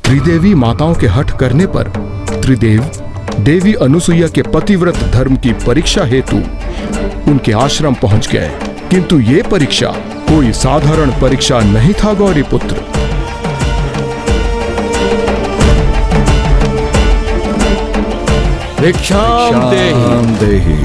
त्रिदेवी माताओं के हठ करने पर त्रिदेव देवी अनुसुईया के पतिव्रत धर्म की परीक्षा हेतु उनके आश्रम पहुंच गए। किंतु ये परीक्षा कोई साधारण परीक्षा नहीं था गौरी पुत्र। भिक्षाम देहि।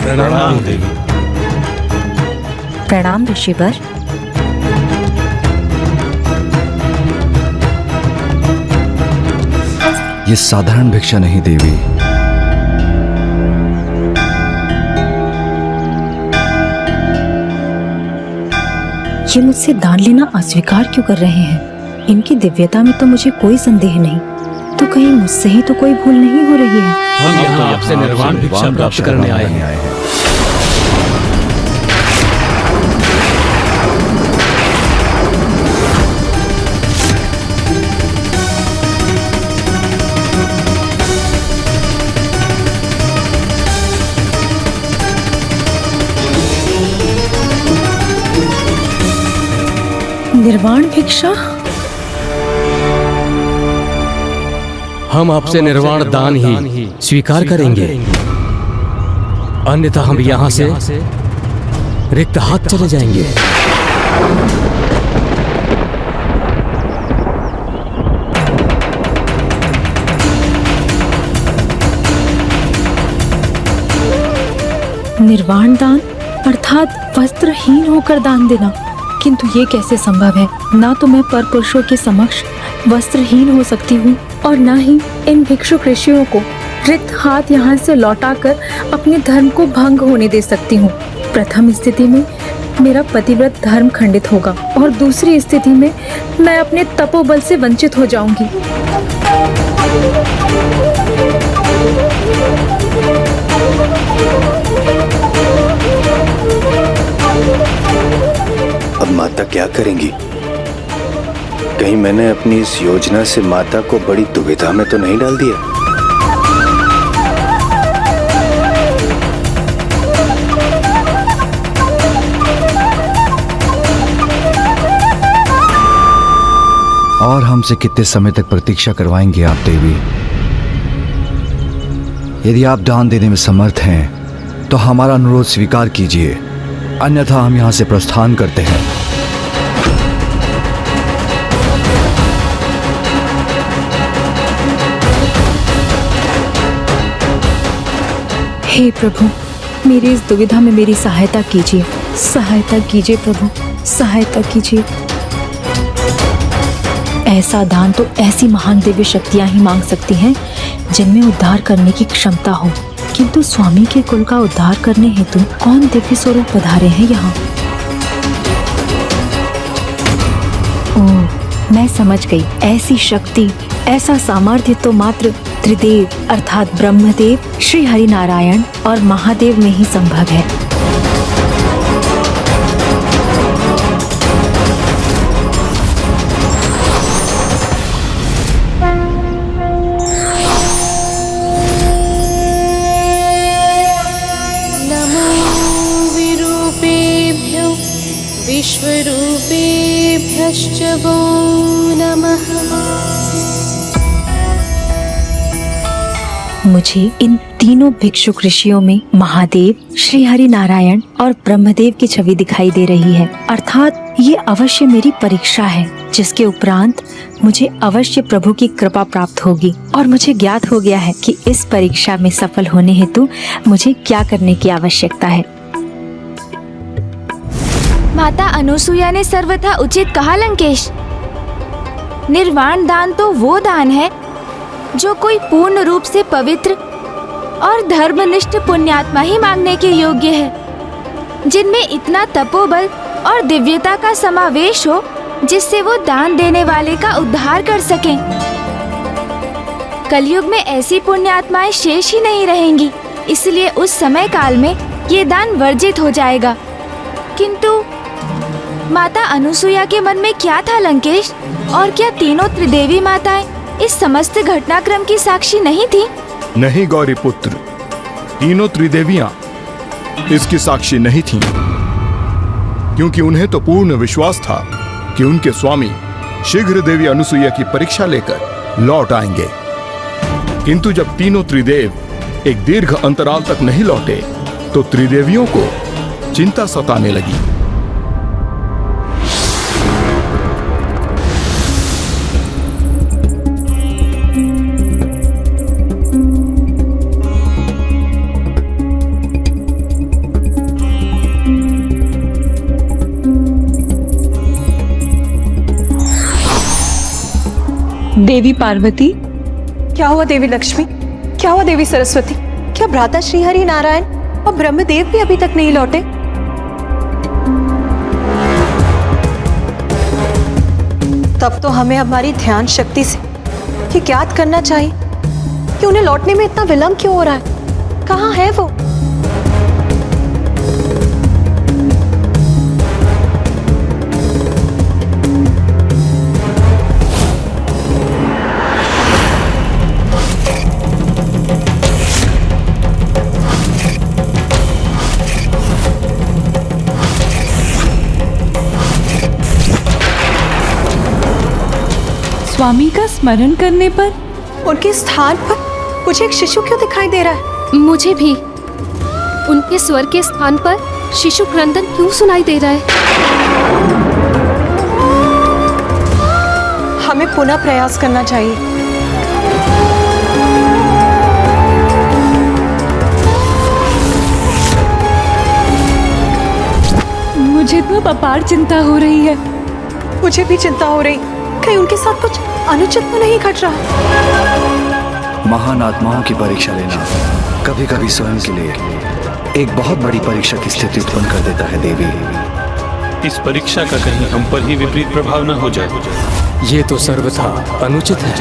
प्रणाम देवी। प्रणाम ऋषिवर। ये साधारण भिक्षा नहीं देवी, ये मुझसे दान लेना अस्वीकार क्यों कर रहे हैं? इनकी दिव्यता में तो मुझे कोई संदेह नहीं, तो कहीं मुझसे ही तो कोई भूल नहीं हो रही है। हम यहाँ आपसे निर्वाण भिक्षा प्राप्त करने आए हैं। निर्वाण भिक्षा? हम आपसे निर्वाण दान ही स्वीकार करेंगे, अन्यथा हम यहाँ से रिक्त हाथ चले जाएंगे। निर्वाण दान अर्थात वस्त्रहीन होकर दान देना, किंतु ये कैसे संभव है? ना तो मैं पर पुरुषों के समक्ष वस्त्रहीन हो सकती हूँ और ना ही इन भिक्षुक ऋषियों को रिक्त हाथ यहाँ से लौटाकर अपने धर्म को भंग होने दे सकती हूँ। प्रथम स्थिति में मेरा पतिव्रत धर्म खंडित होगा और दूसरी स्थिति में मैं अपने तपोबल से वंचित हो जाऊंगी। अब माता क्या करेंगी? कहीं मैंने अपनी इस योजना से माता को बड़ी दुविधा में तो नहीं डाल दिया? और हमसे कितने समय तक प्रतीक्षा करवाएंगे आप देवी? यदि आप दान देने में समर्थ हैं तो हमारा अनुरोध स्वीकार कीजिए, अन्यथा हम यहां से प्रस्थान करते हैं। हे प्रभु, मेरी इस दुविधा में मेरी सहायता कीजिए, सहायता कीजिए प्रभु, सहायता कीजिए। ऐसा दान तो ऐसी महान दिव्य शक्तियां ही मांग सकती हैं जिनमें उद्धार करने की क्षमता हो, किंतु स्वामी के कुल का उद्धार करने हेतु कौन दिव्य स्वरूप पधारे हैं यहाँ? ओह, मैं समझ गई। ऐसी शक्ति, ऐसा सामर्थ्य तो मात्र त्रिदेव अर्थात ब्रह्मदेव, श्री हरि नारायण और महादेव में ही संभव है। विश्वरूपेभ्यश्च वो नमः। मुझे इन तीनों भिक्षुक ऋषियों में महादेव, श्री हरि नारायण और ब्रह्मदेव की छवि दिखाई दे रही है, अर्थात ये अवश्य मेरी परीक्षा है, जिसके उपरांत मुझे अवश्य प्रभु की कृपा प्राप्त होगी। और मुझे ज्ञात हो गया है कि इस परीक्षा में सफल होने हेतु मुझे क्या करने की आवश्यकता है। माता अनुसुईया ने सर्वथा उचित कहा लंकेश। निर्वाण दान तो वो दान है जो कोई पूर्ण रूप से पवित्र और धर्मनिष्ठ पुण्यात्मा ही मांगने के योग्य है, जिनमें इतना तपोबल और दिव्यता का समावेश हो जिससे वो दान देने वाले का उद्धार कर सकें। कलयुग में ऐसी पुण्य आत्माएं शेष ही नहीं रहेंगी, इसलिए उस समय काल में ये दान वर्जित हो जाएगा। किंतु माता अनुसुईया के मन में क्या था लंकेश? और क्या तीनों त्रिदेवी माताएं इस समस्त घटनाक्रम की साक्षी नहीं थी? नहीं गौरी पुत्र, तीनों त्रिदेवियां इसकी साक्षी नहीं थीं, क्योंकि उन्हें तो पूर्ण विश्वास था कि उनके स्वामी शीघ्र देवी अनुसुईया की परीक्षा लेकर लौट आएंगे। किंतु जब तीनों त्रिदेव एक दीर्घ अंतराल तक नहीं लौटे तो त्रिदेवियों को चिंता सताने लगी। देवी पार्वती, क्या हुआ देवी लक्ष्मी, क्या हुआ देवी सरस्वती? क्या भ्राता श्रीहरि नारायण और ब्रह्मदेव भी अभी तक नहीं लौटे? तब तो हमें हमारी ध्यान शक्ति से ये ज्ञात करना चाहिए कि उन्हें लौटने में इतना विलंब क्यों हो रहा है। कहाँ है वो? स्वामी का स्मरण करने पर उनके स्थान पर मुझे एक शिशु क्यों दिखाई दे रहा है? मुझे भी उनके स्वर के स्थान पर शिशु क्रंदन क्यों सुनाई दे रहा है? हमें पुनः प्रयास करना चाहिए। मुझे तो अपार चिंता हो रही है। मुझे भी चिंता हो रही, कहीं उनके साथ कुछ अनुचित तो नहीं घट रहा। महान आत्माओं की परीक्षा लेना कभी कभी स्वयं के लिए एक बहुत बड़ी परीक्षा की स्थिति उत्पन्न कर देता है देवी। इस परीक्षा का कहीं हम पर ही विपरीत प्रभाव न हो जाए। ये तो सर्वथा अनुचित है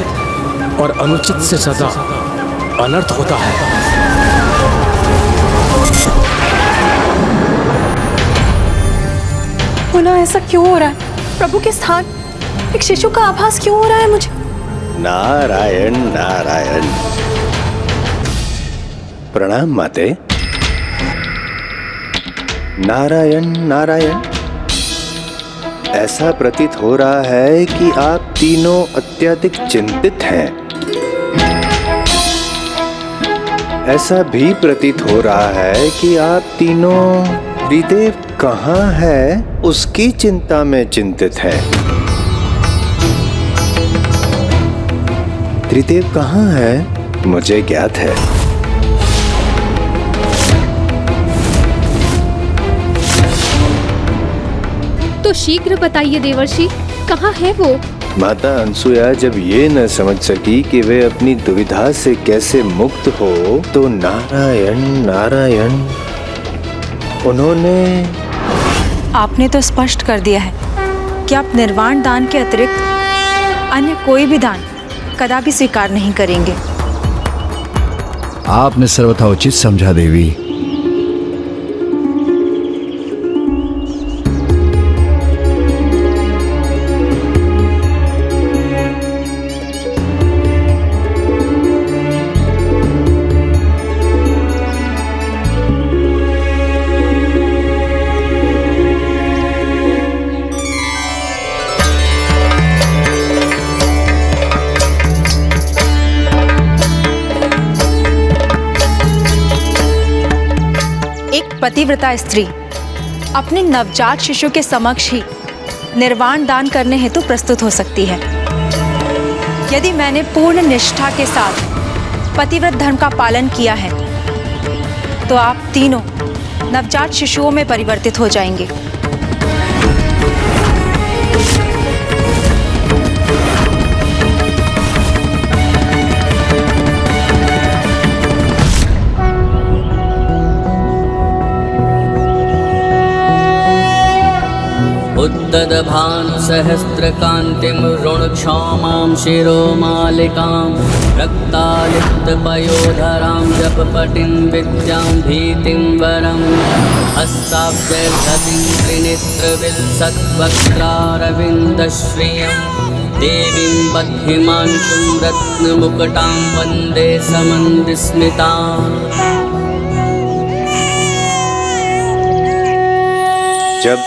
और अनुचित से सदा अनर्थ होता है। पुनः ऐसा क्यों हो रहा है? प्रभु के स्थान एक शिशु का आभास क्यों हो रहा है मुझे? नारायण नारायण। प्रणाम माते। नारायण नारायण। ऐसा प्रतीत हो रहा है कि आप तीनों अत्यधिक चिंतित हैं। ऐसा भी प्रतीत हो रहा है कि आप तीनों त्रिदेव कहाँ है उसकी चिंता में चिंतित हैं। त्रिदेव कहाँ है मुझे ज्ञात है। तो शीघ्र बताइए देवर्षि, कहाँ है वो? माता अनुसुईया जब ये न समझ सकी कि वे अपनी दुविधा से कैसे मुक्त हो तो नारायण नारायण उन्होंने। आपने तो स्पष्ट कर दिया है कि आप निर्वाण दान के अतिरिक्त अन्य कोई भी दान कदापि स्वीकार नहीं करेंगे। आपने सर्वथा उचित समझा देवी। पतिव्रता स्त्री अपने नवजात शिशु के समक्ष ही निर्वाण दान करने हेतु प्रस्तुत हो सकती है। यदि मैंने पूर्ण निष्ठा के साथ पतिव्रत धर्म का पालन किया है तो आप तीनों नवजात शिशुओं में परिवर्तित हो जाएंगे। ददभानुसहस्रकान्तिं ऋणक्षौमां शिरोमालिकां रक्तालिप्तपयोधरां जपपटिं विद्यां भीतिं वरं हस्ताब्जैर्धतिं त्रिनेत्रविलसद्वक्त्रारविन्दश्रियं देवीं बद्धिमांशुं रत्नमुकुटां वन्दे समन्विस्मिताम्। जब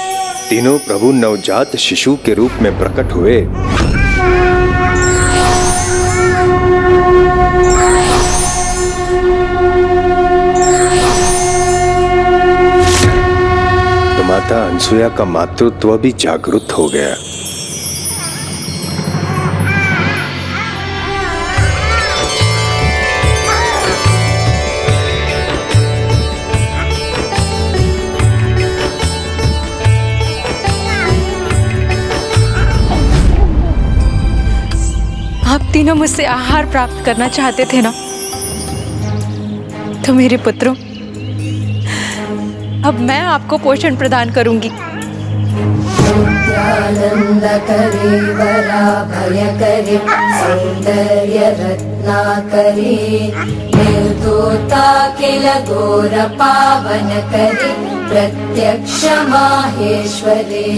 तीनों प्रभु नवजात शिशु के रूप में प्रकट हुए तो माता अनसुया का मातृत्व भी जागृत हो गया। आप तीनों मुझसे आहार प्राप्त करना चाहते थे ना, तो मेरे पुत्रों, अब मैं आपको पोषण प्रदान करूंगी। आनंद करे वराभय करे सौंदर्य रत्ना करे निर्दोता किल घोर पावन करे प्रत्यक्ष माहेश्वरे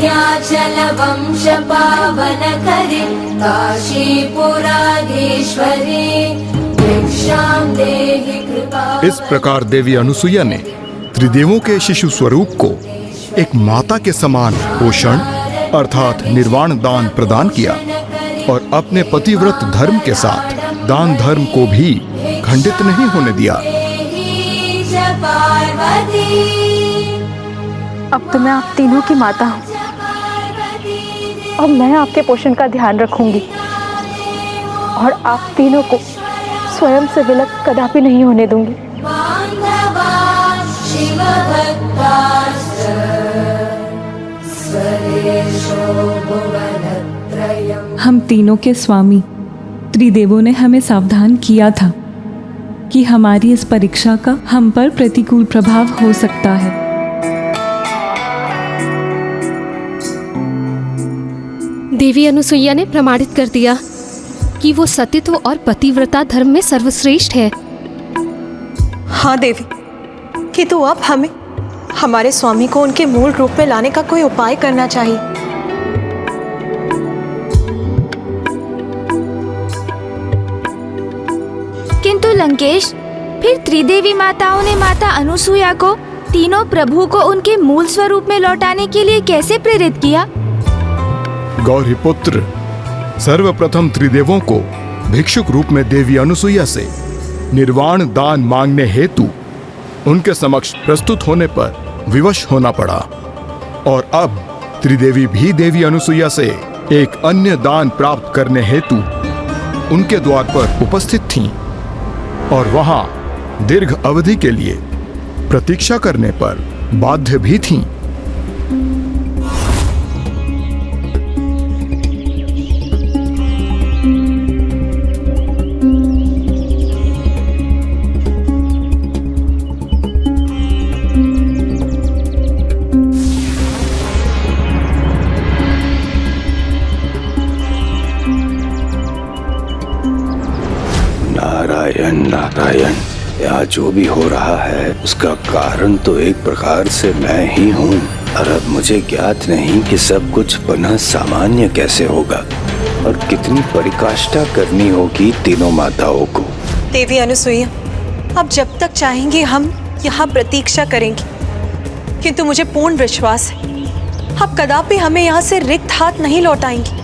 याचल वंश पावन करे काशीपुराधीश्वरे भिक्षां देहि कृपा। इस प्रकार देवी अनुसुईया ने त्रिदेवों के शिशु स्वरूप को एक माता के समान पोषण अर्थात निर्वाण दान प्रदान किया और अपने पतिव्रत धर्म के साथ दान धर्म को भी खंडित नहीं होने दिया। अब तो मैं आप तीनों की माता हूँ और मैं आपके पोषण का ध्यान रखूंगी और आप तीनों को स्वयं से विलग कदापि नहीं होने दूंगी। हम तीनों के स्वामी त्रिदेवों ने हमें सावधान किया था कि हमारी इस परीक्षा का हम पर प्रतिकूल प्रभाव हो सकता है। देवी अनुसुईया ने प्रमाणित कर दिया कि वो सतीत्व और पतिव्रता धर्म में सर्वश्रेष्ठ है। हाँ देवी, किंतु अब हमें हमारे स्वामी को उनके मूल रूप में लाने का कोई उपाय करना चाहिए। किंतु लंकेश, फिर त्रिदेवी माताओं ने माता अनुसुईया को तीनों प्रभु को उनके मूल स्वरूप में लौटाने के लिए कैसे प्रेरित किया? गौरीपुत्र, सर्वप्रथम त्रिदेवों को भिक्षुक रूप में देवी अनुसुईया से निर्वाण दान मांगने हेतु उनके समक्ष प्रस्तुत होने पर विवश होना पड़ा और अब त्रिदेवी भी देवी अनुसुईया से एक अन्य दान प्राप्त करने हेतु उनके द्वार पर उपस्थित थीं और वहां दीर्घ अवधि के लिए प्रतीक्षा करने पर बाध्य भी थीं। नारायण नारायण, यह जो भी हो रहा है उसका कारण तो एक प्रकार से मैं ही हूँ और अब मुझे ज्ञात नहीं कि सब कुछ पुनः सामान्य कैसे होगा और कितनी परिकाष्ठा करनी होगी तीनों माताओं को। देवी अनुसुईया, अब जब तक चाहेंगे हम यहाँ प्रतीक्षा करेंगे, किंतु मुझे पूर्ण विश्वास है आप कदापि हमें यहाँ से रिक्त हाथ नहीं लौटाएंगी।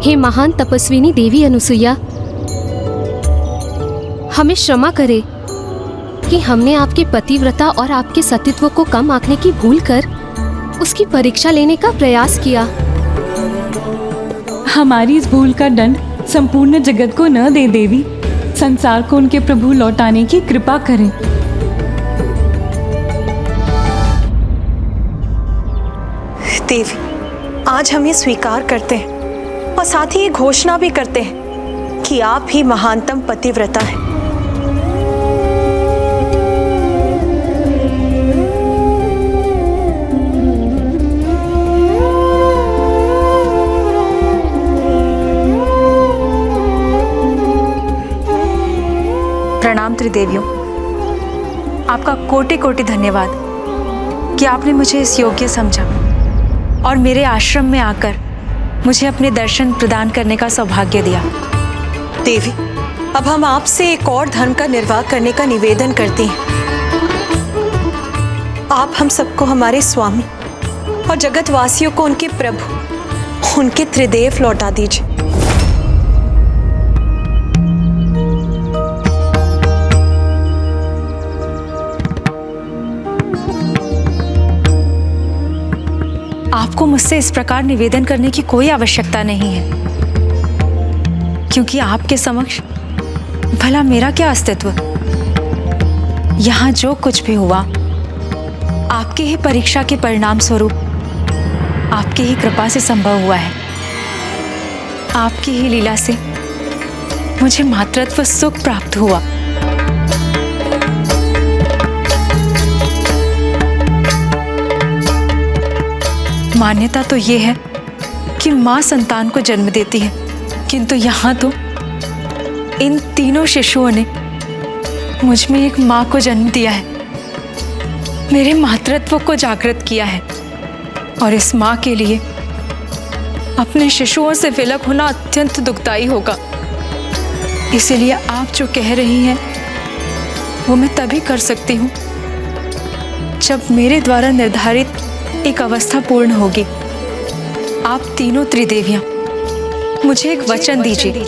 हे महान तपस्विनी देवी अनुसुईया, हमें क्षमा करे कि हमने आपके पतिव्रता और आपके सतीत्व को कम आंकने की भूल कर उसकी परीक्षा लेने का प्रयास किया। हमारी इस भूल का दंड संपूर्ण जगत को न दे देवी, संसार को उनके प्रभु लौटाने की कृपा करें। देवी, आज हम ये स्वीकार करते हैं और साथ ही ये घोषणा भी करते हैं कि आप ही महानतम पतिव्रता हैं। प्रणाम त्रिदेवियों, आपका कोटि कोटि धन्यवाद कि आपने मुझे इस योग्य समझा और मेरे आश्रम में आकर मुझे अपने दर्शन प्रदान करने का सौभाग्य दिया। देवी, अब हम आपसे एक और धर्म का निर्वाह करने का निवेदन करती हैं। आप हम सबको हमारे स्वामी और जगतवासियों को उनके प्रभु, उनके त्रिदेव लौटा दीजिए। आपको मुझसे इस प्रकार निवेदन करने की कोई आवश्यकता नहीं है, क्योंकि आपके समक्ष भला मेरा क्या अस्तित्व। यहाँ जो कुछ भी हुआ आपके ही परीक्षा के परिणाम स्वरूप आपकी ही कृपा से संभव हुआ है। आपकी ही लीला से मुझे मातृत्व सुख प्राप्त हुआ। मान्यता तो ये है कि माँ संतान को जन्म देती है, किंतु यहाँ तो इन तीनों शिशुओं ने मुझ में एक माँ को जन्म दिया है, मेरे मातृत्व को जागृत किया है। और इस माँ के लिए अपने शिशुओं से विलग होना अत्यंत दुखदायी होगा। इसीलिए आप जो कह रही हैं वो मैं तभी कर सकती हूँ जब मेरे द्वारा निर्धारित एक अवस्था पूर्ण होगी। आप तीनों त्रिदेवियां मुझे एक वचन दीजिए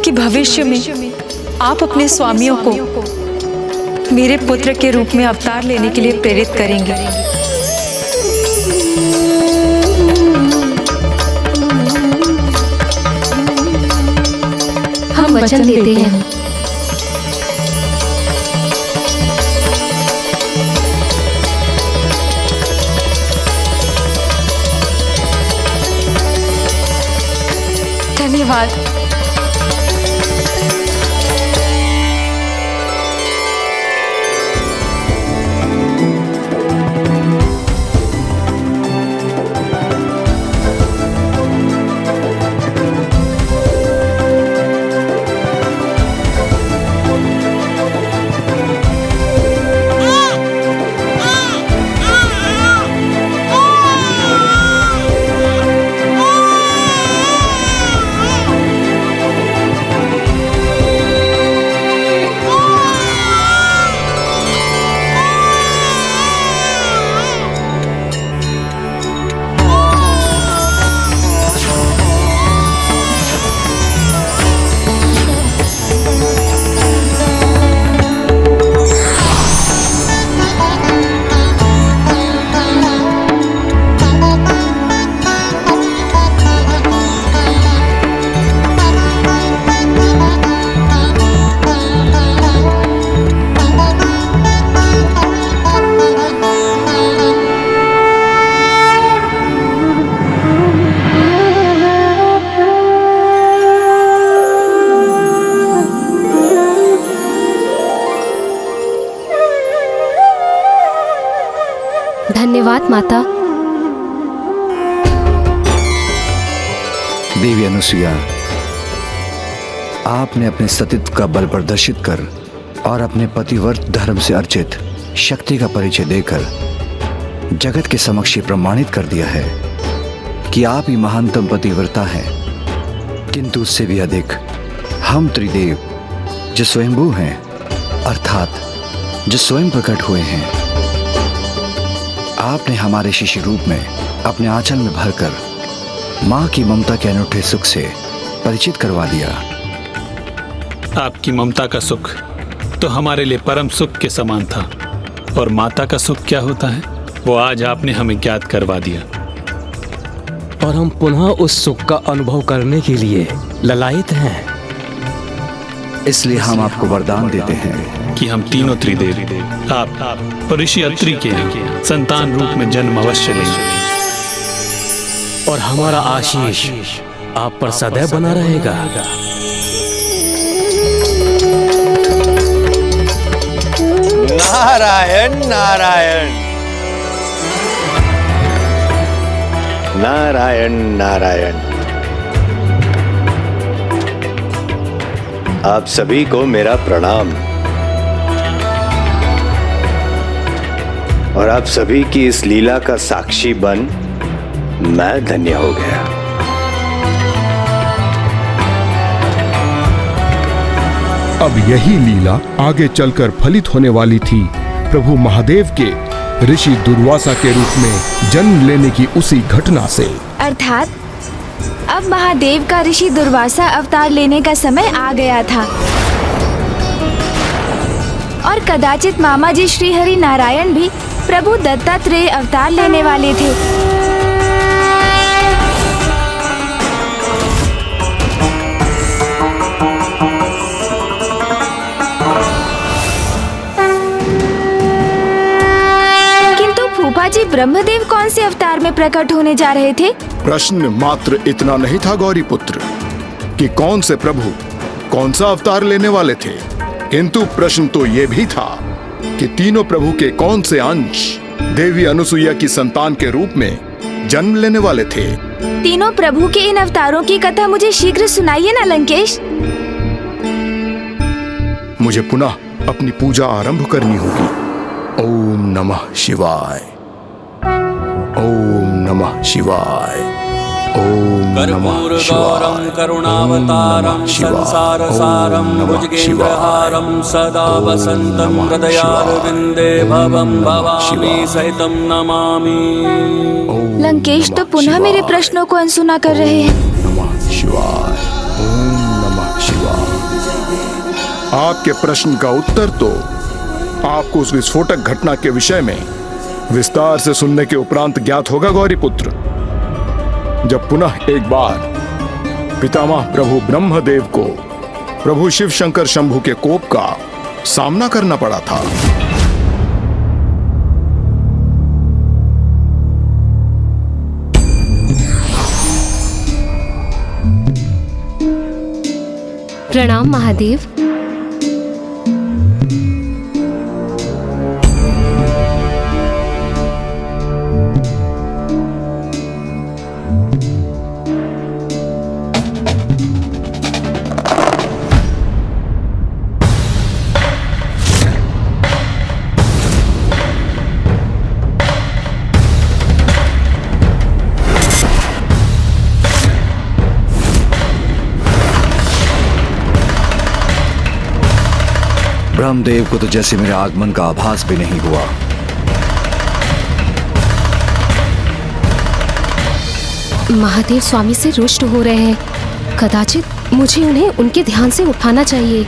कि भविष्य में आप अपने स्वामियों को मेरे पुत्र के रूप में अवतार लेने के लिए प्रेरित करेंगे। हम वचन देते हैं। धन्यवाद। धन्यवाद माता। देवी अनुसुईया, आपने अपने सतीत्व का बल प्रदर्शित कर और अपने पतिव्रत धर्म से अर्चित शक्ति का परिचय देकर जगत के समक्ष प्रमाणित कर दिया है कि आप ही महानतम पतिव्रता हैं। किंतु उससे भी अधिक हम त्रिदेव जो स्वयंभू हैं, अर्थात जो स्वयं प्रकट हुए हैं, आपने हमारे शिष्य रूप में अपने आंचल में भरकर माँ की ममता के अनूठे सुख से परिचित करवा दिया। आपकी ममता का सुख तो हमारे लिए परम सुख के समान था, और माता का सुख क्या होता है वो आज आपने हमें ज्ञात करवा दिया। और हम पुनः उस सुख का अनुभव करने के लिए ललायित हैं। इसलिए हम आपको वरदान देते हैं कि हम तीनों त्रिदेव आप और ऋषि अत्रि के संतान रूप में जन्म अवश्य लेंगे, और हमारा आशीष आप पर सदैव बना रहेगा। नारायण नारायण नारायण नारायण। आप सभी को मेरा प्रणाम, और आप सभी की इस लीला का साक्षी बन मैं धन्य हो गया। अब यही लीला आगे चलकर फलित होने वाली थी प्रभु महादेव के ऋषि दुर्वासा के रूप में जन्म लेने की उसी घटना से। अर्थात अब महादेव का ऋषि दुर्वासा अवतार लेने का समय आ गया था, और कदाचित मामा जी श्री हरि नारायण भी प्रभु दत्तात्रेय अवतार लेने वाले थे। फूफा जी, ब्रह्मदेव कौन से अवतार में प्रकट होने जा रहे थे? प्रश्न मात्र इतना नहीं था गौरी पुत्र कि कौन से प्रभु कौन सा अवतार लेने वाले थे, किंतु प्रश्न तो ये भी था कि तीनों प्रभु के कौन से अंश देवी अनुसुईया की संतान के रूप में जन्म लेने वाले थे। तीनों प्रभु के इन अवतारों की कथा मुझे शीघ्र सुनाइए ना लंकेश। मुझे पुनः अपनी पूजा आरंभ करनी होगी। ओम नमः शिवाय, ओम नमः शिवाय, ओम नमः शिवाय, करुणावतारं संसारसारं भुजगेन्द्रहारं सदा वसन्तं हृदयारविन्दे भवं भवामि सहितं नमामि। लंकेश तो पुनः मेरे प्रश्नों को अनसुना कर रहे हैं। नमः शिवाय, ओम नमः शिवाय। आपके प्रश्न का उत्तर तो आपको उस विस्फोटक घटना के विषय में विस्तार से सुनने के उपरांत ज्ञात होगा गौरी पुत्र, जब पुनः एक बार पितामह प्रभु ब्रह्मदेव को प्रभु शिव शंकर शंभु के कोप का सामना करना पड़ा था। प्रणाम महादेव। ब्रह्मदेव को तो जैसे मेरे आगमन का आभास भी नहीं हुआ। महादेव स्वामी से रुष्ट हो रहे हैं। कदाचित मुझे उन्हें उनके ध्यान से उठाना चाहिए।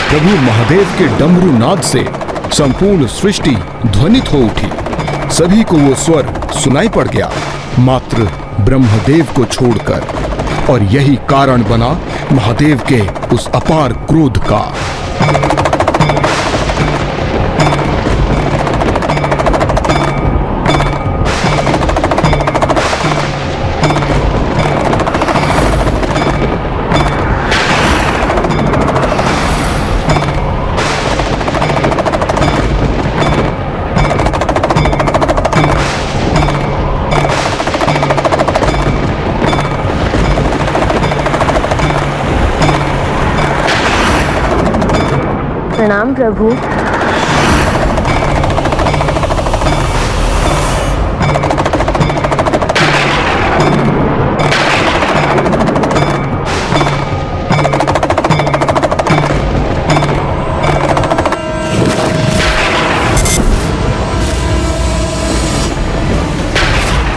प्रभु महादेव के डमरू नाद से संपूर्ण सृष्टि ध्वनित हो उठी। सभी को वो स्वर सुनाई पड़ गया, मात्र ब्रह्मदेव को छोड़कर। और यही कारण बना महादेव के उस अपार क्रोध का। प्रणाम प्रभु।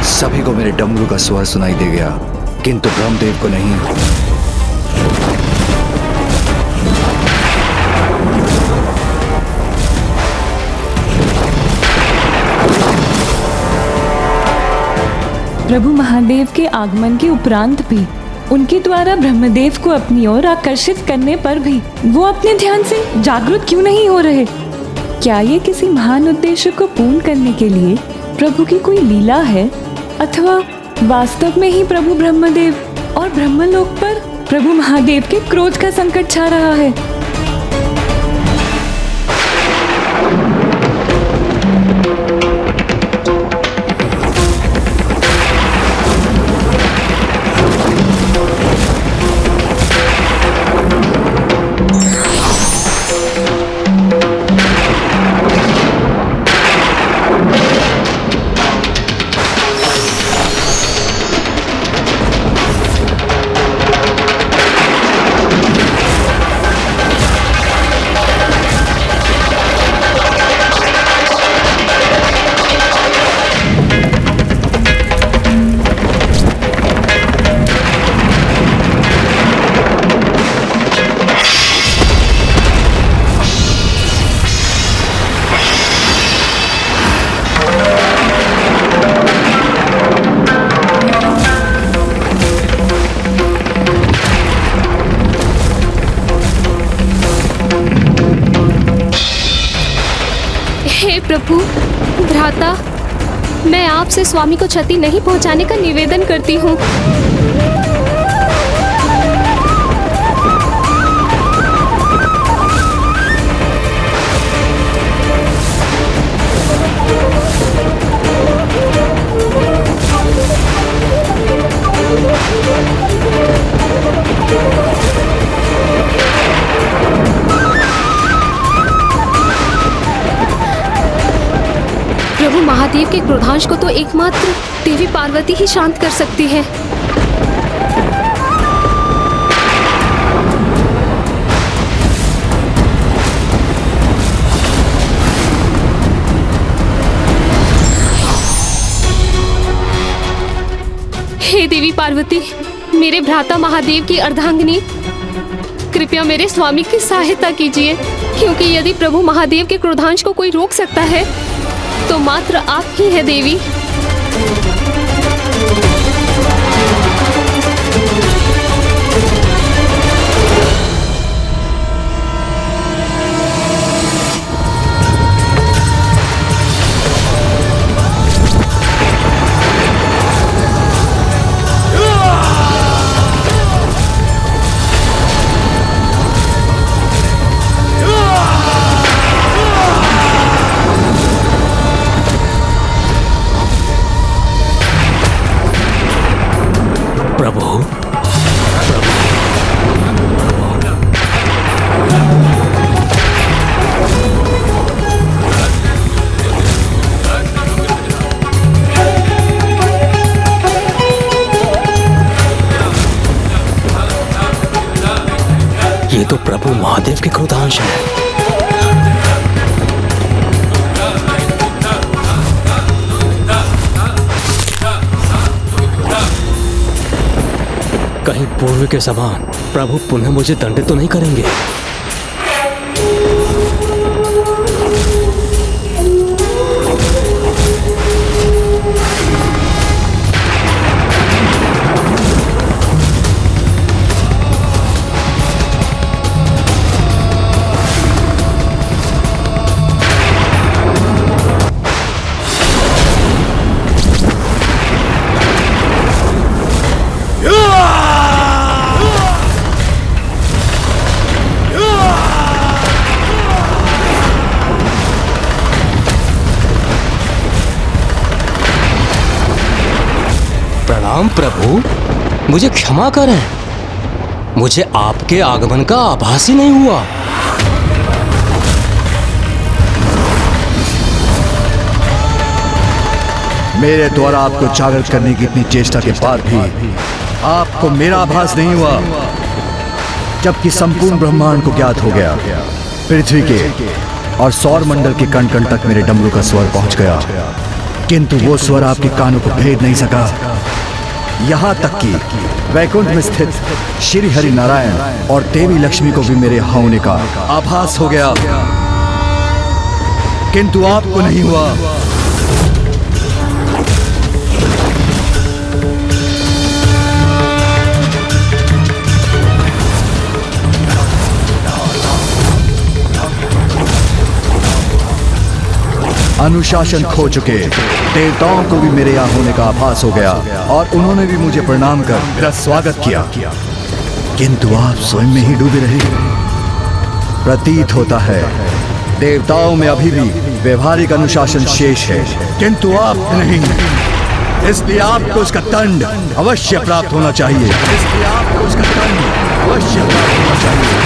सभी को मेरे डमरू का स्वर सुनाई दे गया, किंतु ब्रह्मदेव को नहीं। प्रभु महादेव के आगमन के उपरांत भी उनके द्वारा ब्रह्मदेव को अपनी ओर आकर्षित करने पर भी वो अपने ध्यान से जागृत क्यों नहीं हो रहे? क्या ये किसी महान उद्देश्य को पूर्ण करने के लिए प्रभु की कोई लीला है, अथवा वास्तव में ही प्रभु ब्रह्मदेव और ब्रह्मलोक पर प्रभु महादेव के क्रोध का संकट छा रहा है? प्रभु भ्राता, मैं आपसे स्वामी को क्षति नहीं पहुंचाने का निवेदन करती हूँ। प्रभु महादेव के क्रोधांश को तो एकमात्र देवी पार्वती ही शांत कर सकती है। हे देवी पार्वती, मेरे भ्राता महादेव की अर्धांगिनी, कृपया मेरे स्वामी की सहायता कीजिए, क्योंकि यदि प्रभु महादेव के क्रोधांश को कोई रोक सकता है तो मात्र आप ही है देवी। प्रभु, ये तो प्रभु महादेव के क्रोधांश है। कहीं पूर्व के समान प्रभु पुनः मुझे दंडित तो नहीं करेंगे? प्रभु, मुझे क्षमा करें, मुझे आपके आगमन का आभास ही नहीं हुआ। मेरे द्वारा आपको जागृत करने की इतनी चेष्टा के बाद भी आपको मेरा आभास नहीं हुआ, जबकि संपूर्ण ब्रह्मांड को ज्ञात हो गया। पृथ्वी के और सौर मंडल के कण कण तक मेरे डमरू का स्वर पहुंच गया, किंतु वो स्वर आपके कानों को भेद नहीं सका। यहाँ तक कि वैकुंठ में स्थित श्री हरि नारायण और देवी लक्ष्मी को भी मेरे होने का आभास हो गया, किंतु आपको नहीं हुआ। अनुशासन खो चुके देवताओं को भी मेरे यहाँ होने का आभास हो गया और उन्होंने भी मुझे प्रणाम कर मेरा स्वागत किया, किंतु आप स्वयं में ही डूबे रहे। प्रतीत होता है देवताओं में अभी भी व्यवहारिक अनुशासन शेष है, किंतु आप नहीं। इसलिए आपको उसका दंड अवश्य प्राप्त होना चाहिए। इसलिए आपको उसका दंड अवश्य प्राप्त होना चाहिए।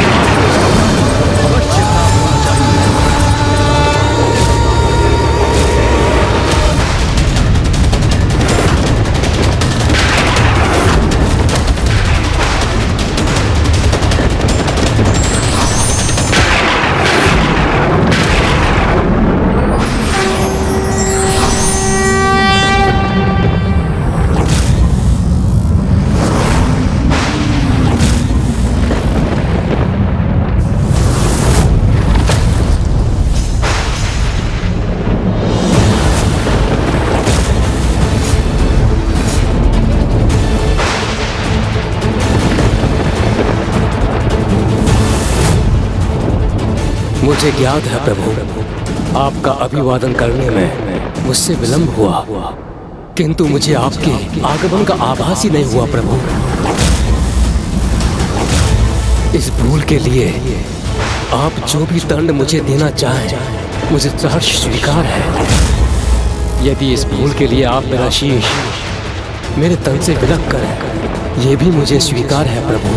मुझे ज्ञात है प्रभु, आपका अभिवादन करने में मुझसे विलंब हुआ, किंतु मुझे आपके आगमन का आभास ही नहीं हुआ प्रभु। इस भूल के लिए आप जो भी दंड मुझे देना चाहें, मुझे सहर्ष स्वीकार है। यदि इस भूल के लिए आप मेरा शीश मेरे तन से विलग करें, यह भी मुझे स्वीकार है प्रभु।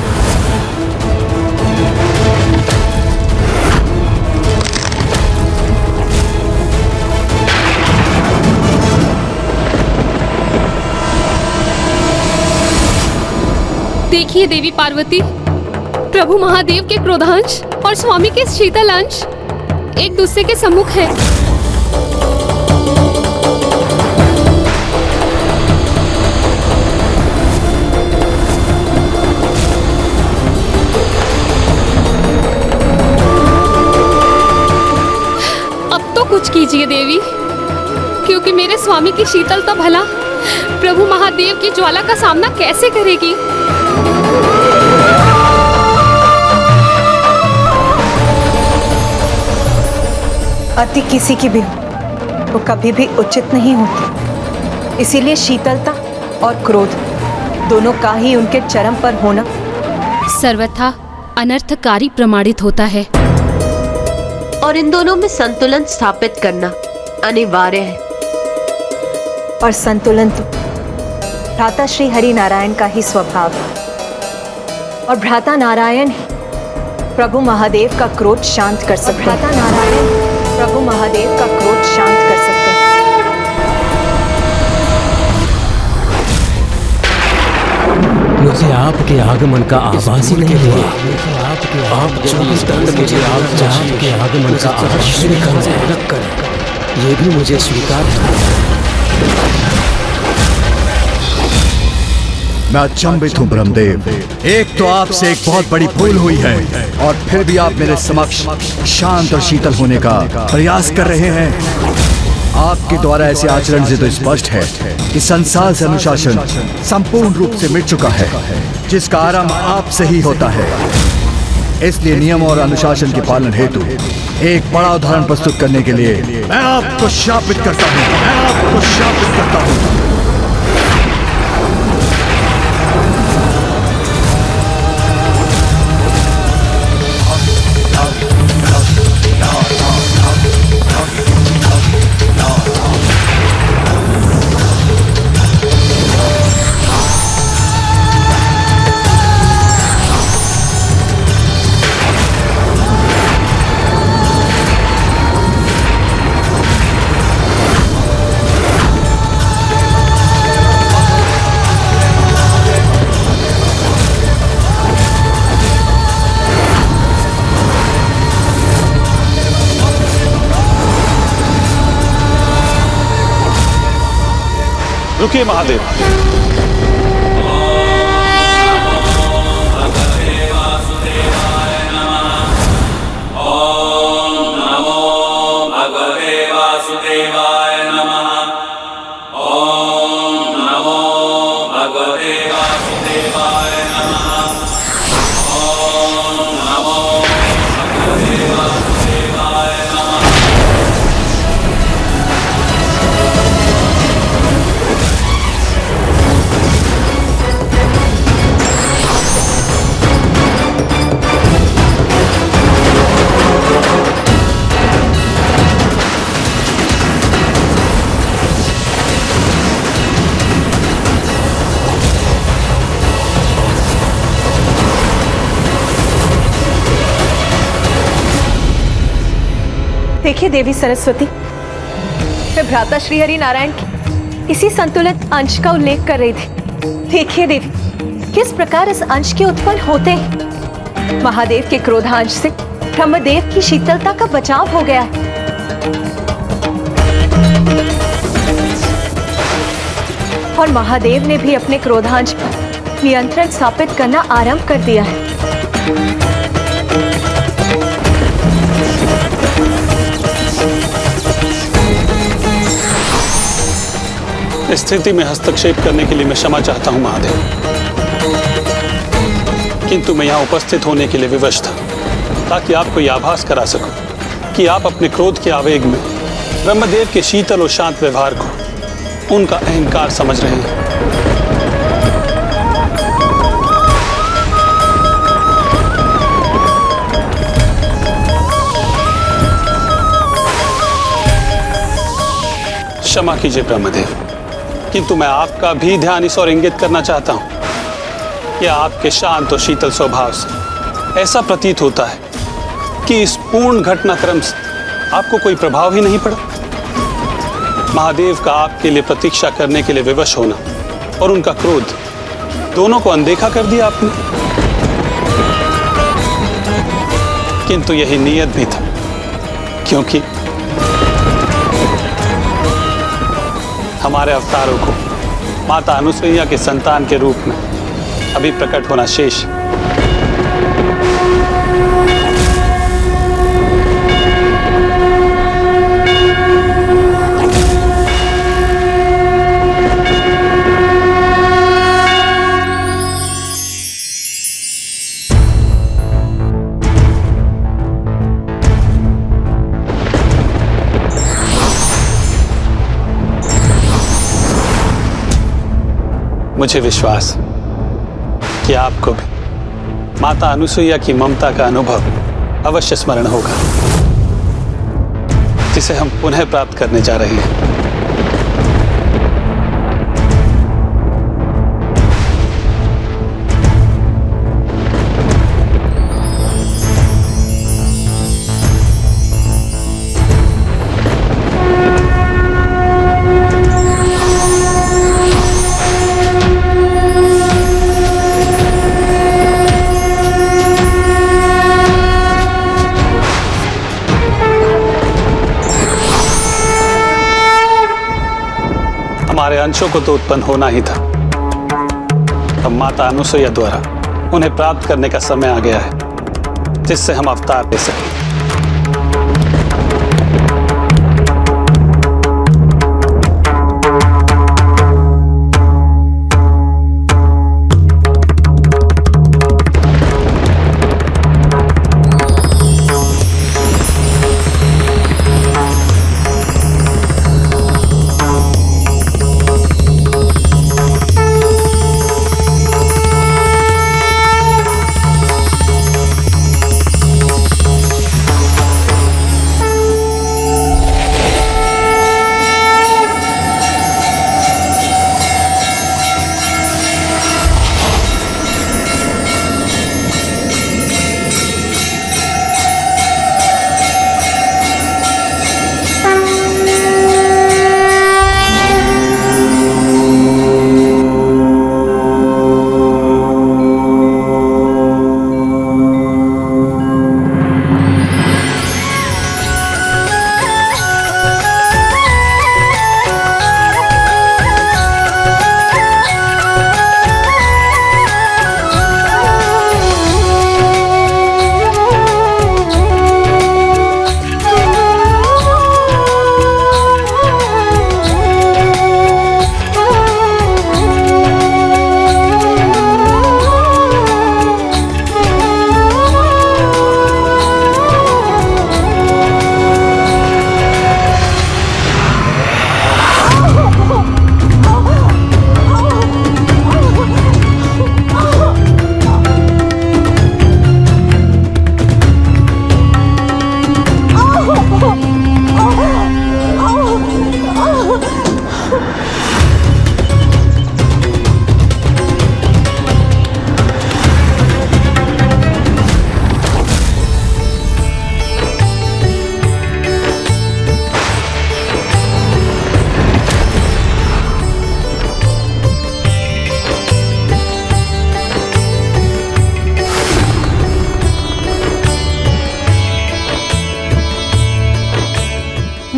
देखिए देवी पार्वती, प्रभु महादेव के क्रोधांश और स्वामी के शीतल अंश एक दूसरे के सम्मुख है। अब तो कुछ कीजिए देवी, क्योंकि मेरे स्वामी की शीतलता भला प्रभु महादेव की ज्वाला का सामना कैसे करेगी। अति किसी की भी हो वो कभी भी उचित नहीं होती, इसीलिए शीतलता और क्रोध दोनों का ही उनके चरम पर होना सर्वथा अनर्थकारी प्रमाणित होता है, और इन दोनों में संतुलन स्थापित करना अनिवार्य है। और संतुलन तो भ्राता श्री हरि नारायण का ही स्वभाव है, और भ्राता नारायण ही प्रभु महादेव का क्रोध शांत कर सकते हैं। भ्राता नारायण प्रभु महादेव का क्रोध शांत कर सकते हैं। मुझे आपके आगमन का आभास ही नहीं हुआ। आप जो इस दंड मुझे आपके आगमन का आभास स्वीकार कर, ये भी मुझे स्वीकार है। मैं अचंभित हूँ ब्रह्मदेव, एक तो आपसे एक बहुत बड़ी भूल हुई है और फिर भी आप मेरे समक्ष शांत और शीतल होने का प्रयास कर रहे हैं। आपके द्वारा ऐसे आचरण से तो स्पष्ट है कि संसार से अनुशासन संपूर्ण रूप से मिट चुका है, जिसका आरंभ आपसे ही होता है। इसलिए नियम और अनुशासन के पालन हेतु एक बड़ा उदाहरण प्रस्तुत करने के लिए मैं आपको शापित करता हूँ। मैं आपको शापित करता हूँ। रुकिए महादेव। देखिए देवी सरस्वती, मैं भ्राता श्री हरि नारायण के इसी संतुलित अंश का उल्लेख कर रही थी। देखिए देवी, किस प्रकार इस अंश के उत्पन्न होते हैं। महादेव के क्रोधांश से ब्रह्मदेव की शीतलता का बचाव हो गया है। और महादेव ने भी अपने क्रोधांश पर नियंत्रण स्थापित करना आरंभ कर दिया है। स्थिति में हस्तक्षेप करने के लिए मैं क्षमा चाहता हूं महादेव, किंतु मैं यहां उपस्थित होने के लिए विवश था ताकि आपको यह आभास करा सकूं कि आप अपने क्रोध के आवेग में ब्रह्मदेव के शीतल और शांत व्यवहार को उनका अहंकार समझ रहे हैं। क्षमा कीजिए ब्रह्मदेव, किंतु मैं आपका भी ध्यान इस ओर इंगित करना चाहता हूं कि आपके शांत और शीतल स्वभाव से ऐसा प्रतीत होता है कि इस पूर्ण घटनाक्रम से आपको कोई प्रभाव ही नहीं पड़ा। महादेव का आपके लिए प्रतीक्षा करने के लिए विवश होना और उनका क्रोध दोनों को अनदेखा कर दिया आपने। किंतु यही नियत भी था, क्योंकि हमारे अवतारों को माता अनुसुईया के संतान के रूप में अभी प्रकट होना शेष। मुझे विश्वास कि आपको भी माता अनुसुईया की ममता का अनुभव अवश्य स्मरण होगा, जिसे हम पुनः प्राप्त करने जा रहे हैं। हमारे अंशों को तो उत्पन्न होना ही था, अब माता अनुसुईया द्वारा उन्हें प्राप्त करने का समय आ गया है, जिससे हम अवतार ले सकें।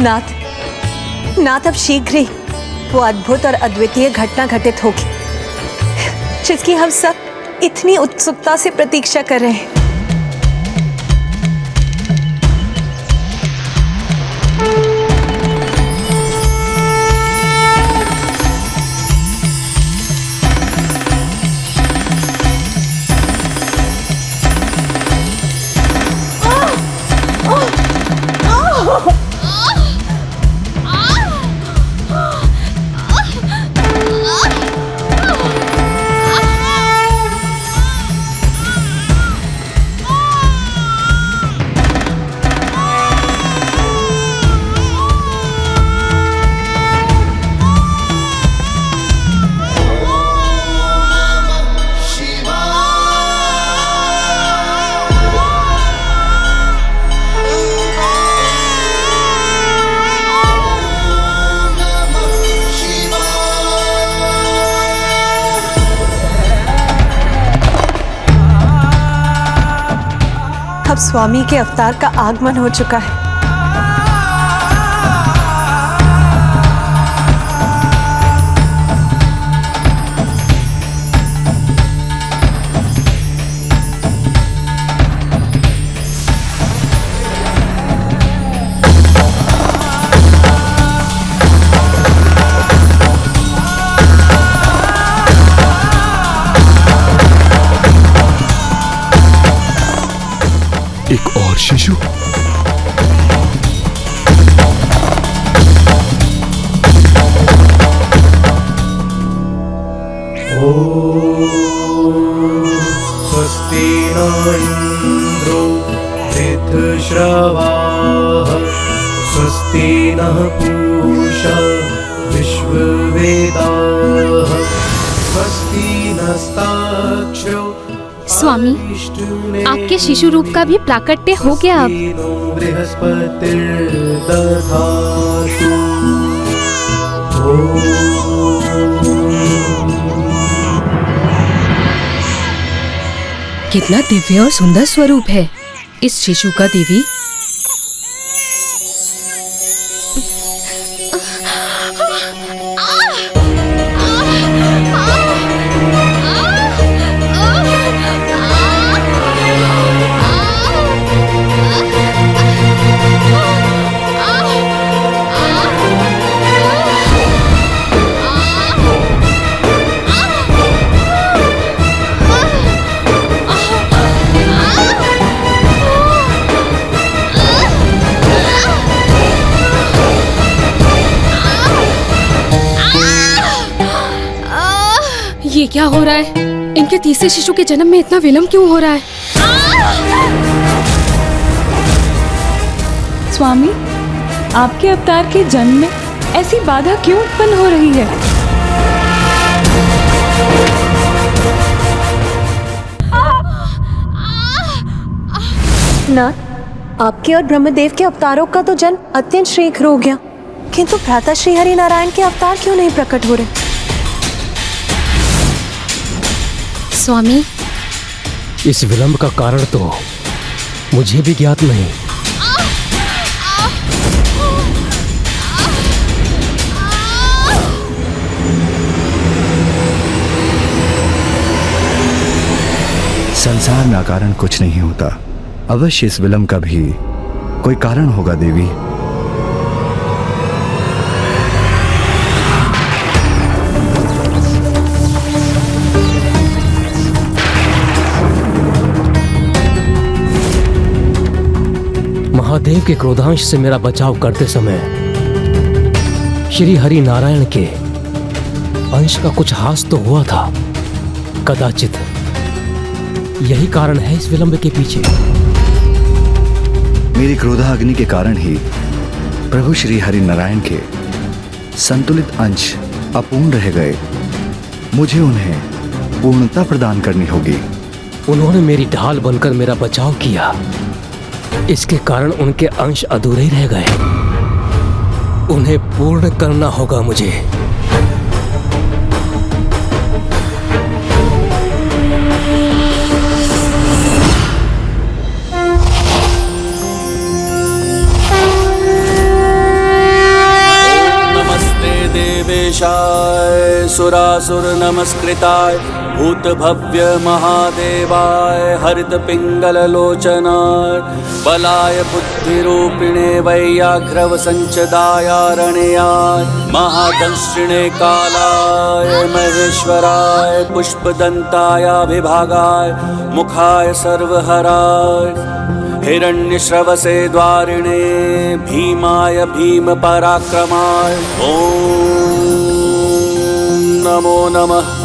नाथ अब शीघ्र ही वो अद्भुत और अद्वितीय घटना घटित होगी जिसकी हम सब इतनी उत्सुकता से प्रतीक्षा कर रहे हैं। अब स्वामी के अवतार का आगमन हो चुका है। एक और शिशु। स्वस्ति न इंद्रो वृद्धश्रवाः स्वस्ति नः पूषा विश्ववेदाः स्वस्ति नस्ताक्षरो। स्वामी, आपके शिशु रूप का भी प्राकट्य हो गया अब। कितना दिव्य और सुंदर स्वरूप है इस शिशु का देवी। ये क्या हो रहा है? इनके तीसरे शिशु के जन्म में इतना विलंब क्यों हो रहा है? स्वामी, आपके अवतार के जन्म में ऐसी बाधा क्यों उत्पन्न हो रही है? नाथ, आपके और ब्रह्मदेव के अवतारों का तो जन्म अत्यंत शीघ्र हो गया, किंतु भ्राता श्री हरि नारायण के अवतार क्यों नहीं प्रकट हो रहे? स्वामी, इस विलंब का कारण तो मुझे भी ज्ञात नहीं। संसार में अकारण कुछ नहीं होता। अवश्य इस विलंब का भी कोई कारण होगा देवी। महादेव के क्रोधांश से मेरा बचाव करते समय श्री हरि नारायण के अंश का कुछ हास तो हुआ था। कदाचित यही कारण है इस विलंब के पीछे। मेरी क्रोधाग्नि के कारण ही प्रभु श्री हरि नारायण के संतुलित अंश अपूर्ण रह गए। मुझे उन्हें पूर्णता प्रदान करनी होगी। उन्होंने मेरी ढाल बनकर मेरा बचाव किया, इसके कारण उनके अंश अधूरे रह गए। उन्हें पूर्ण करना होगा मुझे। महेशाय सुरासुर नमस्कृताय भूत भव्य महादेवाय हरित पिंगल लोचनाय बलाय बुद्धिरूपिणे वैयाघ्रव संचदायारणेयाय महादंशिणे कालाय महेश्वराय पुष्पदंताय विभागाय मुखाय सर्वहराय हिरण्यश्रवसे द्वारिणे भीमाय भीम पराक्रमाय ओम नमो नमः।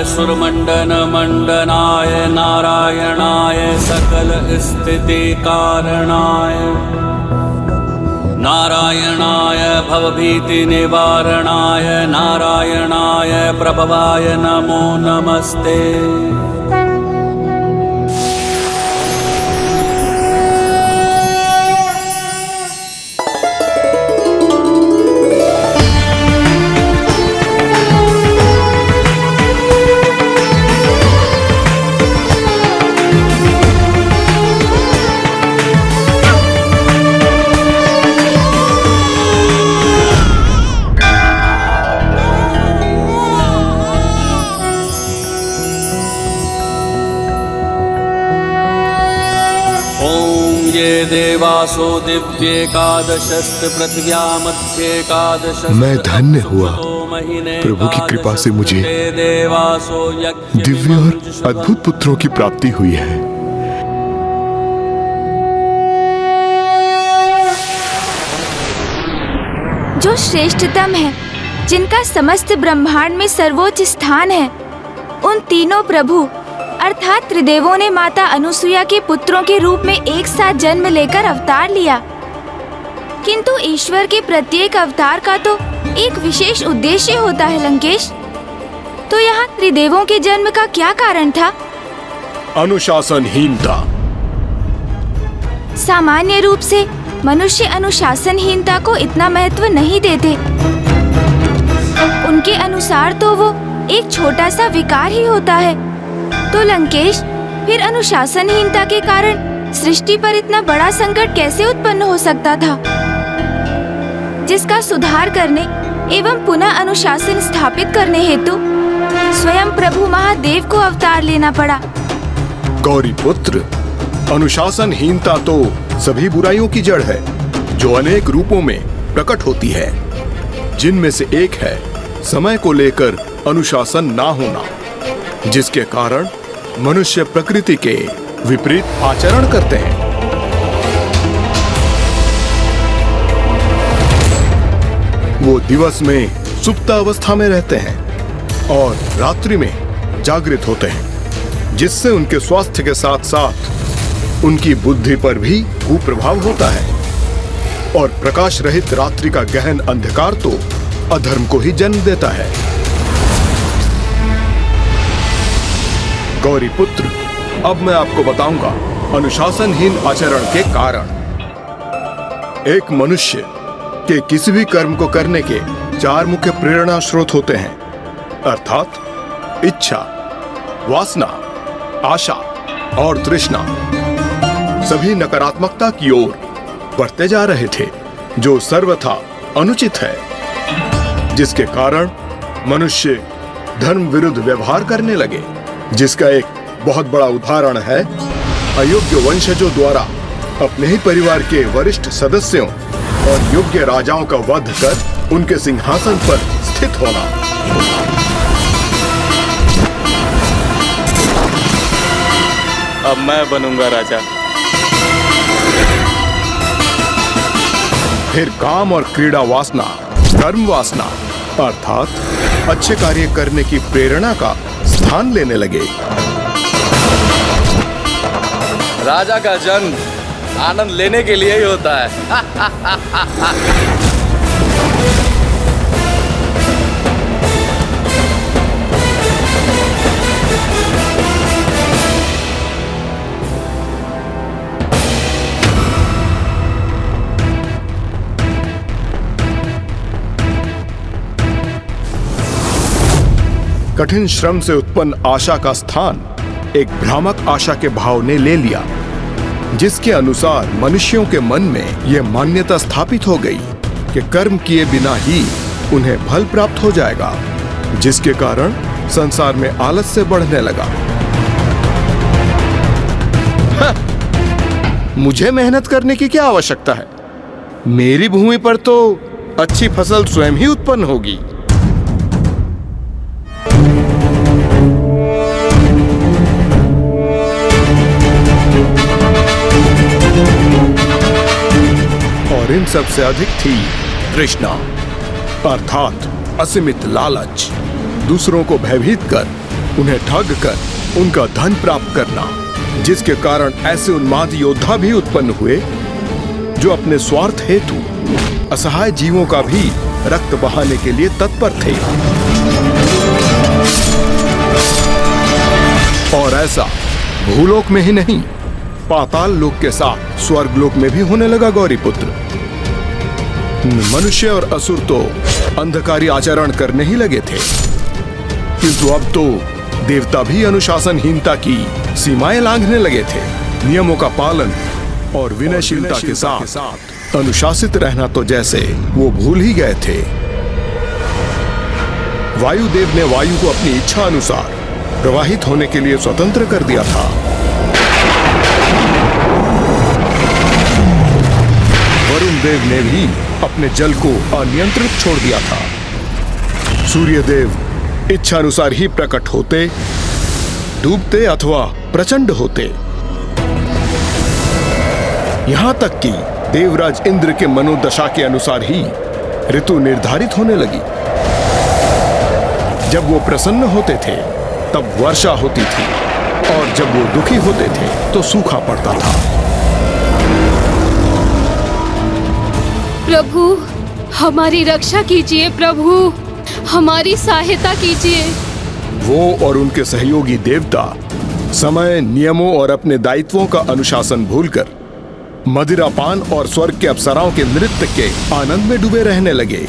सुरमंडन मंडनाय नारायणाय सकल स्थिति कारणाय नारायणाय भवभीति निवारणाय नारायणाय प्रभवाय नमो नमस्ते। देवासो दिव्येकादशस्त पृथ्व्या मध्येकादश। मैं धन्य हुआ, प्रभु की कृपा से मुझे दिव्य और अद्भुत पुत्रों की प्राप्ति हुई है। जो श्रेष्ठतम है, जिनका समस्त ब्रह्मांड में सर्वोच्च स्थान है, उन तीनों प्रभु अर्थात त्रिदेवों ने माता अनुसुईया के पुत्रों के रूप में एक साथ जन्म लेकर अवतार लिया। किंतु ईश्वर के प्रत्येक अवतार का तो एक विशेष उद्देश्य होता है लंकेश। तो यहाँ त्रिदेवों के जन्म का क्या कारण था? अनुशासनहीनता। सामान्य रूप से मनुष्य अनुशासनहीनता को इतना महत्व नहीं देते। उनके अनुसार तो वो एक छोटा सा विकार ही होता है। तो लंकेश, फिर अनुशासनहीनता के कारण सृष्टि पर इतना बड़ा संकट कैसे उत्पन्न हो सकता था, जिसका सुधार करने एवं पुनः अनुशासन स्थापित करने हेतु स्वयं प्रभु महादेव को अवतार लेना पड़ा? गौरी पुत्र, अनुशासनहीनता तो सभी बुराइयों की जड़ है, जो अनेक रूपों में प्रकट होती है, जिनमें से एक है समय को लेकर अनुशासन ना होना, जिसके कारण मनुष्य प्रकृति के विपरीत आचरण करते हैं। वो दिवस में सुप्त अवस्था में रहते हैं और रात्रि में जागृत होते हैं, जिससे उनके स्वास्थ्य के साथ साथ उनकी बुद्धि पर भी कुप्रभाव होता है। और प्रकाश रहित रात्रि का गहन अंधकार तो अधर्म को ही जन्म देता है। गौरी पुत्र, अब मैं आपको बताऊंगा अनुशासनहीन आचरण के कारण। एक मनुष्य के किसी भी कर्म को करने के 4 मुख्य प्रेरणा स्रोत होते हैं, अर्थात इच्छा, वासना, आशा और तृष्णा। सभी नकारात्मकता की ओर बढ़ते जा रहे थे, जो सर्वथा अनुचित है, जिसके कारण मनुष्य धर्म विरुद्ध व्यवहार करने लगे, जिसका एक बहुत बड़ा उदाहरण है अयोग्य वंशजों द्वारा अपने ही परिवार के वरिष्ठ सदस्यों और योग्य राजाओं का वध कर उनके सिंहासन पर स्थित होना। अब मैं बनूंगा राजा। फिर काम और क्रीड़ा वासना, कर्म वासना अर्थात अच्छे कार्य करने की प्रेरणा का स्थान लेने लगे। राजा का जन्म आनंद लेने के लिए ही होता है। कठिन श्रम से उत्पन्न आशा का स्थान एक भ्रामक आशा के भाव ने ले लिया, जिसके अनुसार मनुष्यों के मन में यह मान्यता स्थापित हो गई कि कर्म किए बिना ही उन्हें फल प्राप्त हो जाएगा, जिसके कारण संसार में आलस्य बढ़ने लगा। मुझे मेहनत करने की क्या आवश्यकता है? मेरी भूमि पर तो अच्छी फसल स्वयं ही उत्पन्न होगी। और इन सब से अधिक थी तृष्णा, अर्थात असीमित लालच, दूसरों को भयभीत कर, उन्हें ठग कर उनका धन प्राप्त करना, जिसके कारण ऐसे उन्माद योद्धा भी उत्पन्न हुए जो अपने स्वार्थ हेतु असहाय जीवों का भी रक्त बहाने के लिए तत्पर थे। और ऐसा भूलोक में ही नहीं, पाताल लोक के साथ स्वर्ग लोक में भी होने लगा। गौरीपुत्र, मनुष्य और असुर तो अंधकारी आचरण करने ही लगे थे, किंतु अब तो देवता भी अनुशासनहीनता की सीमाएं लांघने लगे थे। नियमों का पालन और विनयशीलता के साथ अनुशासित रहना तो जैसे वो भूल ही गए थे। वायुदेव ने वायु को अपनी इच्छा अनुसार प्रवाहित होने के लिए स्वतंत्र कर दिया था। वरुण देव ने भी अपने जल को अनियंत्रित छोड़ दिया था। सूर्यदेव इच्छा अनुसार ही प्रकट होते, डूबते अथवा प्रचंड होते। यहां तक कि देवराज इंद्र के मनोदशा के अनुसार ही ऋतु निर्धारित होने लगी। जब वो प्रसन्न होते थे तब वर्षा होती थी, और जब वो दुखी होते थे तो सूखा पड़ता था। प्रभु, हमारी रक्षा कीजिए। प्रभु, हमारी सहायता कीजिए। वो और उनके सहयोगी देवता समय, नियमों और अपने दायित्वों का अनुशासन भूलकर मदिरापान और स्वर्ग के अप्सराओं के नृत्य के आनंद में डूबे रहने लगे।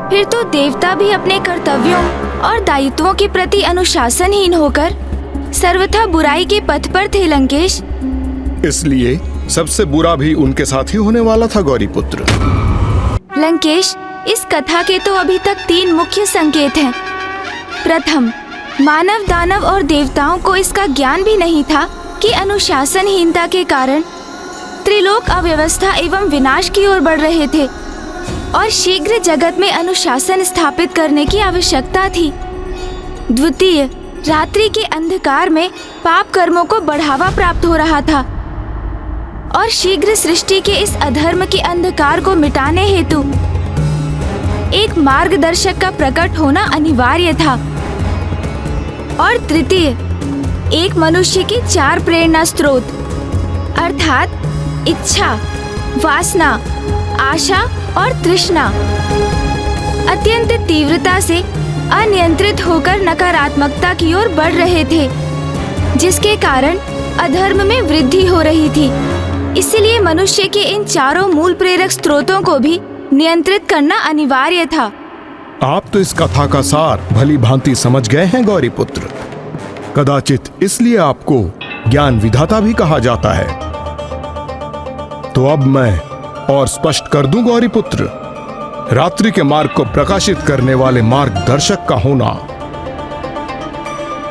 फिर तो देवता भी अपने कर्तव्यों और दायित्वों के प्रति अनुशासनहीन होकर सर्वथा बुराई के पथ पर थे लंकेश। इसलिए सबसे बुरा भी उनके साथ ही होने वाला था। गौरीपुत्र, लंकेश, इस कथा के तो अभी तक 3 मुख्य संकेत हैं। प्रथम, मानव, दानव और देवताओं को इसका ज्ञान भी नहीं था कि अनुशासनहीनता के कारण त्रिलोक अव्यवस्था एवं विनाश की ओर बढ़ रहे थे और शीघ्र जगत में अनुशासन स्थापित करने की आवश्यकता थी। द्वितीय, रात्रि के अंधकार में पाप कर्मों को बढ़ावा प्राप्त हो रहा था और शीघ्र सृष्टि के इस अधर्म के अंधकार को मिटाने हेतु एक मार्गदर्शक का प्रकट होना अनिवार्य था। और तृतीय, एक मनुष्य की 4 प्रेरणा स्रोत अर्थात इच्छा, वासना, आशा और तृष्णा अत्यंत तीव्रता से अनियंत्रित होकर नकारात्मकता की ओर बढ़ रहे थे, जिसके कारण अधर्म में वृद्धि हो रही थी। इसलिए मनुष्य के इन 4 मूल प्रेरक स्रोतों को भी नियंत्रित करना अनिवार्य था। आप तो इस कथा का सार भली भांति समझ गए हैं गौरीपुत्र। कदाचित इसलिए आपको ज्ञान विधाता भी कहा जाता है। तो अब मैं और स्पष्ट कर दूं गौरीपुत्र, रात्रि के मार्ग को प्रकाशित करने वाले मार्गदर्शक का होना,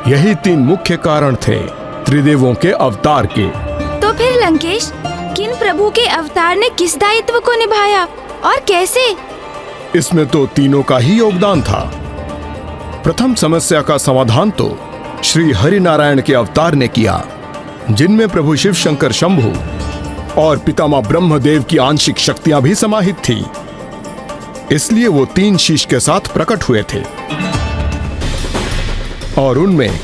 यही 3 मुख्य कारण थे त्रिदेवों के अवतार के। तो फिर लंकेश, किन प्रभु के अवतार ने किस दायित्व को निभाया और कैसे? इसमें तो तीनों का ही योगदान था। प्रथम समस्या का समाधान तो श्री हरि नारायण के अवतार ने किया, जिनमें प्रभु शिव शंकर शंभु और पितामह ब्रह्मदेव की आंशिक शक्तियां भी समाहित थी। इसलिए वो 3 शीश के साथ प्रकट हुए थे और उनमें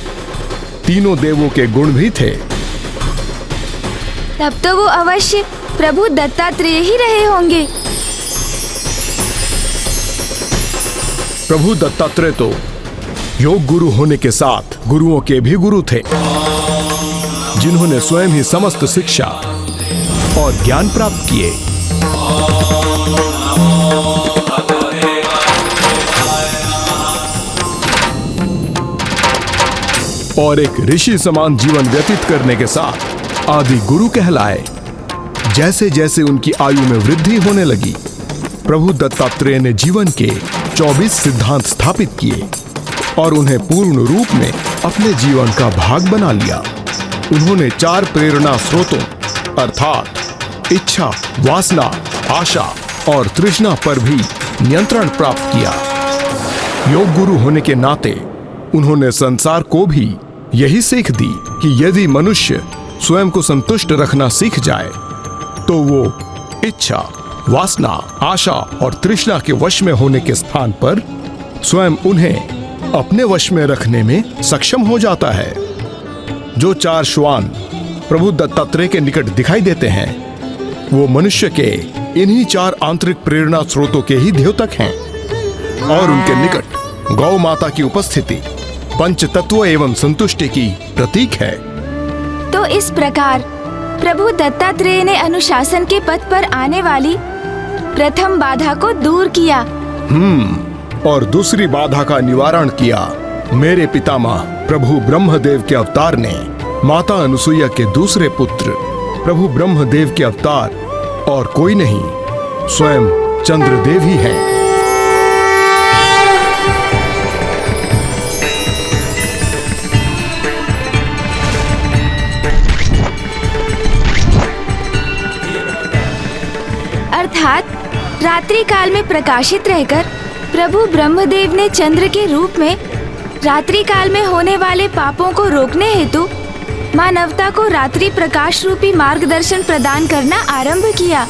तीनों देवों के गुण भी थे। तब तो वो अवश्य प्रभु दत्तात्रेय ही रहे होंगे। प्रभु दत्तात्रेय तो योग गुरु होने के साथ गुरुओं के भी गुरु थे। जिन्होंने स्वयं ही समस्त शिक्षा और ज्ञान प्राप्त किए। और एक ऋषि समान जीवन व्यतीत करने के साथ आदि गुरु कहलाए। जैसे जैसे उनकी आयु में वृद्धि होने लगी, प्रभु दत्तात्रेय ने जीवन के 24 सिद्धांत स्थापित किए और उन्हें पूर्ण रूप में अपने जीवन का भाग बना लिया। उन्होंने 4 प्रेरणा स्रोतों अर्थात इच्छा, वासना, आशा और तृष्णा पर भी नियंत्रण प्राप्त किया। योग गुरु होने के नाते उन्होंने संसार को भी यही सीख दी कि यदि मनुष्य स्वयं को संतुष्ट रखना सीख जाए तो वो इच्छा, वासना, आशा और तृष्णा के वश में होने के स्थान पर स्वयं उन्हें अपने वश में रखने में सक्षम हो जाता है। जो 4 श्वान प्रभु दत्तात्रेय के निकट दिखाई देते हैं, वो मनुष्य के इन्हीं 4 आंतरिक प्रेरणा स्रोतों के ही द्योतक हैं और उनके निकट गौ माता की उपस्थिति पंच तत्व एवं संतुष्टि की प्रतीक है। तो इस प्रकार प्रभु दत्तात्रेय ने अनुशासन के पथ पर आने वाली प्रथम बाधा को दूर किया। और दूसरी बाधा का निवारण किया। मेरे पितामह प्रभु ब्रह्मदेव के अवतार ने माता अनुसुईया के दूसरे पुत्र प्रभु ब्रह्मदेव के अवतार और कोई नहीं, स्वयं चंद्रदेव ही हैं। अर्थात रात्रि काल में प्रकाशित रहकर प्रभु ब्रह्मदेव ने चंद्र के रूप में रात्रि काल में होने वाले पापों को रोकने हेतु मानवता को रात्रि प्रकाश रूपी मार्गदर्शन प्रदान करना आरंभ किया।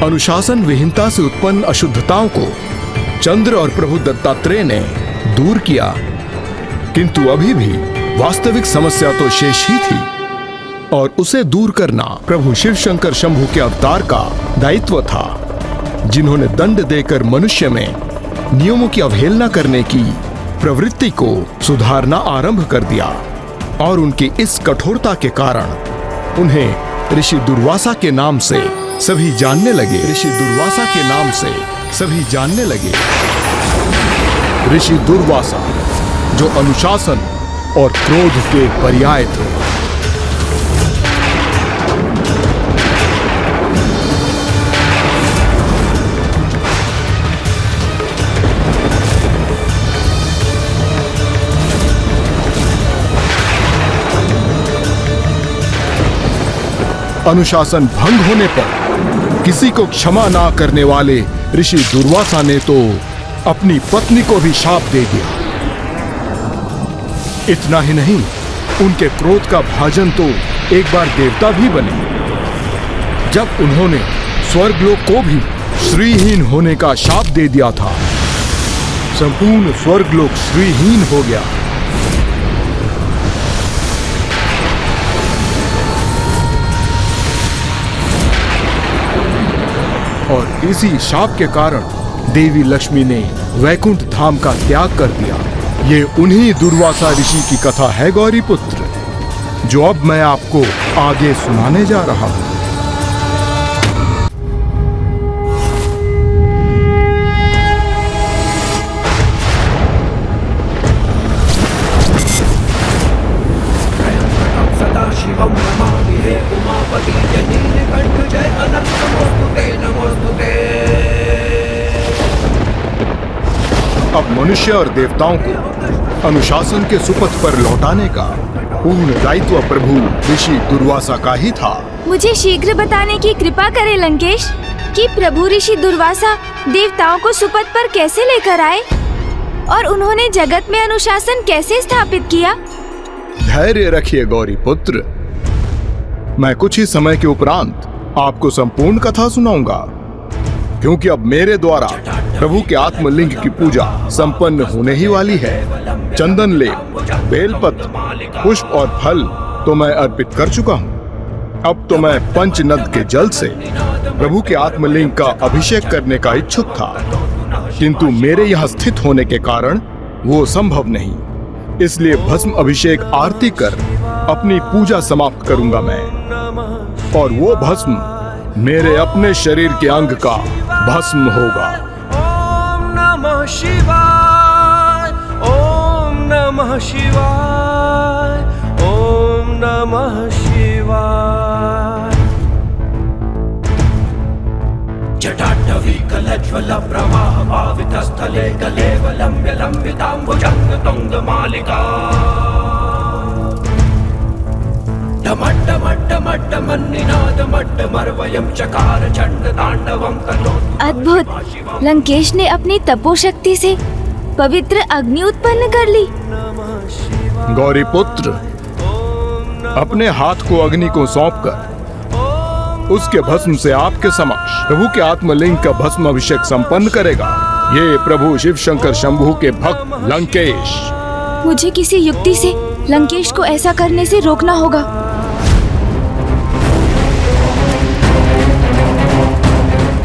अनुशासन विहीनता से उत्पन्न अशुद्धताओं को चंद्र और प्रभु दत्तात्रेय ने दूर किया, किंतु अभी भी वास्तविक समस्या तो शेष ही थी और उसे दूर करना प्रभु शिव शंकर शंभु के अवतार का दायित्व था, जिन्होंने दंड देकर मनुष्य में नियमों की अवहेलना करने की प्रवृत्ति को सुधारना आरंभ कर दिया। और उनकी इस कठोरता के कारण उन्हें ऋषि दुर्वासा के नाम से सभी जानने लगे। ऋषि दुर्वासा के नाम से सभी जानने लगे। ऋषि दुर्वासा, जो अनुशासन और क्रोध के पर्याय थे। अनुशासन भंग होने पर किसी को क्षमा ना करने वाले ऋषि दुर्वासा ने तो अपनी पत्नी को भी शाप दे दिया। इतना ही नहीं, उनके क्रोध का भाजन तो एक बार देवता भी बने, जब उन्होंने स्वर्गलोक को भी श्रीहीन होने का शाप दे दिया था। संपूर्ण स्वर्गलोक श्रीहीन हो गया। और इसी शाप के कारण देवी लक्ष्मी ने वैकुंठ धाम का त्याग कर दिया। ये उन्हीं दुर्वासा ऋषि की कथा है गौरी पुत्र, जो अब मैं आपको आगे सुनाने जा रहा हूँ। अब मनुष्य और देवताओं को अनुशासन के सुपथ पर लौटाने का पूर्ण दायित्व प्रभु ऋषि दुर्वासा का ही था। मुझे शीघ्र बताने की कृपा करें लंकेश कि प्रभु ऋषि दुर्वासा देवताओं को सुपथ पर कैसे लेकर आए और उन्होंने जगत में अनुशासन कैसे स्थापित किया। धैर्य रखिए गौरी पुत्र, मैं कुछ ही समय के उपरांत आपको संपूर्ण कथा सुनाऊंगा, क्योंकि अब मेरे द्वारा प्रभु के आत्मलिंग की पूजा संपन्न होने ही वाली है। चंदन लेप, बेलपत्र, पुष्प और फल तो मैं अर्पित कर चुका हूँ। अब तो मैं पंचनद के जल से प्रभु के आत्मलिंग का अभिषेक करने का इच्छुक था, किंतु मेरे यहाँ स्थित होने के कारण वो संभव नहीं। इसलिए भस्म अभिषेक आरती कर अपनी पूजा समाप्त करूंगा मैं, और वो भस्म मेरे अपने शरीर के अंग का भस्म होगा। ओम नमः शिवाय, ओम नमः शिवाय, ओम नमः शिवाय। जटाटवी कलज्वल प्रवाह भावित स्थले कलेवलम्ब्य लम्बिताम्बुजंग तुंग मालिका। चकार चंड तांडवम करोति। अद्भुत! लंकेश ने अपनी तपोशक्ति से पवित्र अग्नि उत्पन्न कर ली। गौरी पुत्र, अपने हाथ को अग्नि को सौंपकर उसके भस्म से आपके समक्ष प्रभु के आत्मलिंग का भस्म अभिषेक संपन्न करेगा ये प्रभु शिव शंकर शंभू के भक्त लंकेश। मुझे किसी युक्ति से लंकेश को ऐसा करने से रोकना होगा।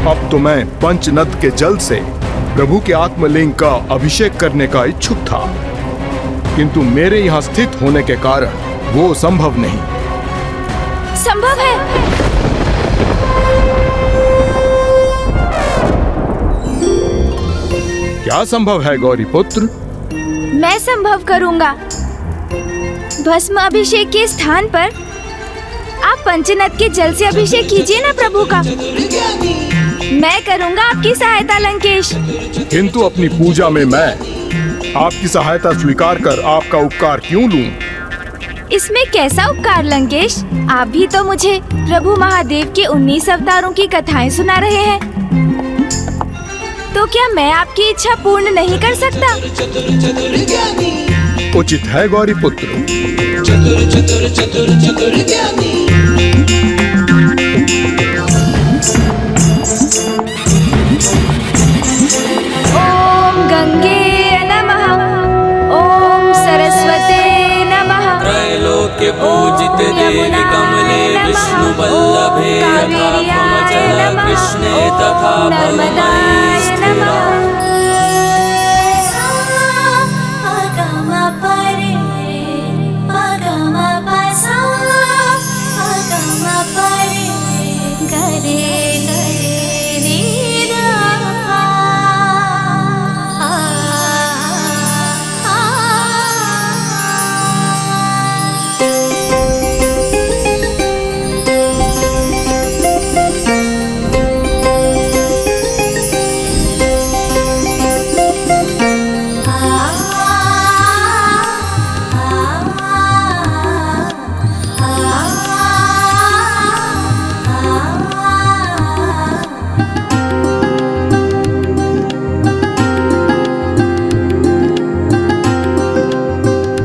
अब तो मैं पंचनद के जल से प्रभु के आत्मलिंग का अभिषेक करने का इच्छुक था, किंतु मेरे यहाँ स्थित होने के कारण वो संभव नहीं। संभव है। क्या संभव है गौरी पुत्र? मैं संभव करूंगा। भस्म अभिषेक के स्थान पर आप पंचनद के जल से अभिषेक कीजिए ना प्रभु का। मैं करूंगा आपकी सहायता लंकेश। किंतु अपनी पूजा में मैं आपकी सहायता स्वीकार कर आपका उपकार क्यों लूं? इसमें कैसा उपकार लंकेश? आप भी तो मुझे प्रभु महादेव के 19 अवतारों की कथाएं सुना रहे हैं, तो क्या मैं आपकी इच्छा पूर्ण नहीं कर सकता? उचित है गौरी पुत्र। ओम गंगे नमः, ओम सरस्वते नमः। त्रैलोक्य पूजित देवी कमले विष्णु वल्लभे यथा कृष्णे तथा बलमयी स्थिरा।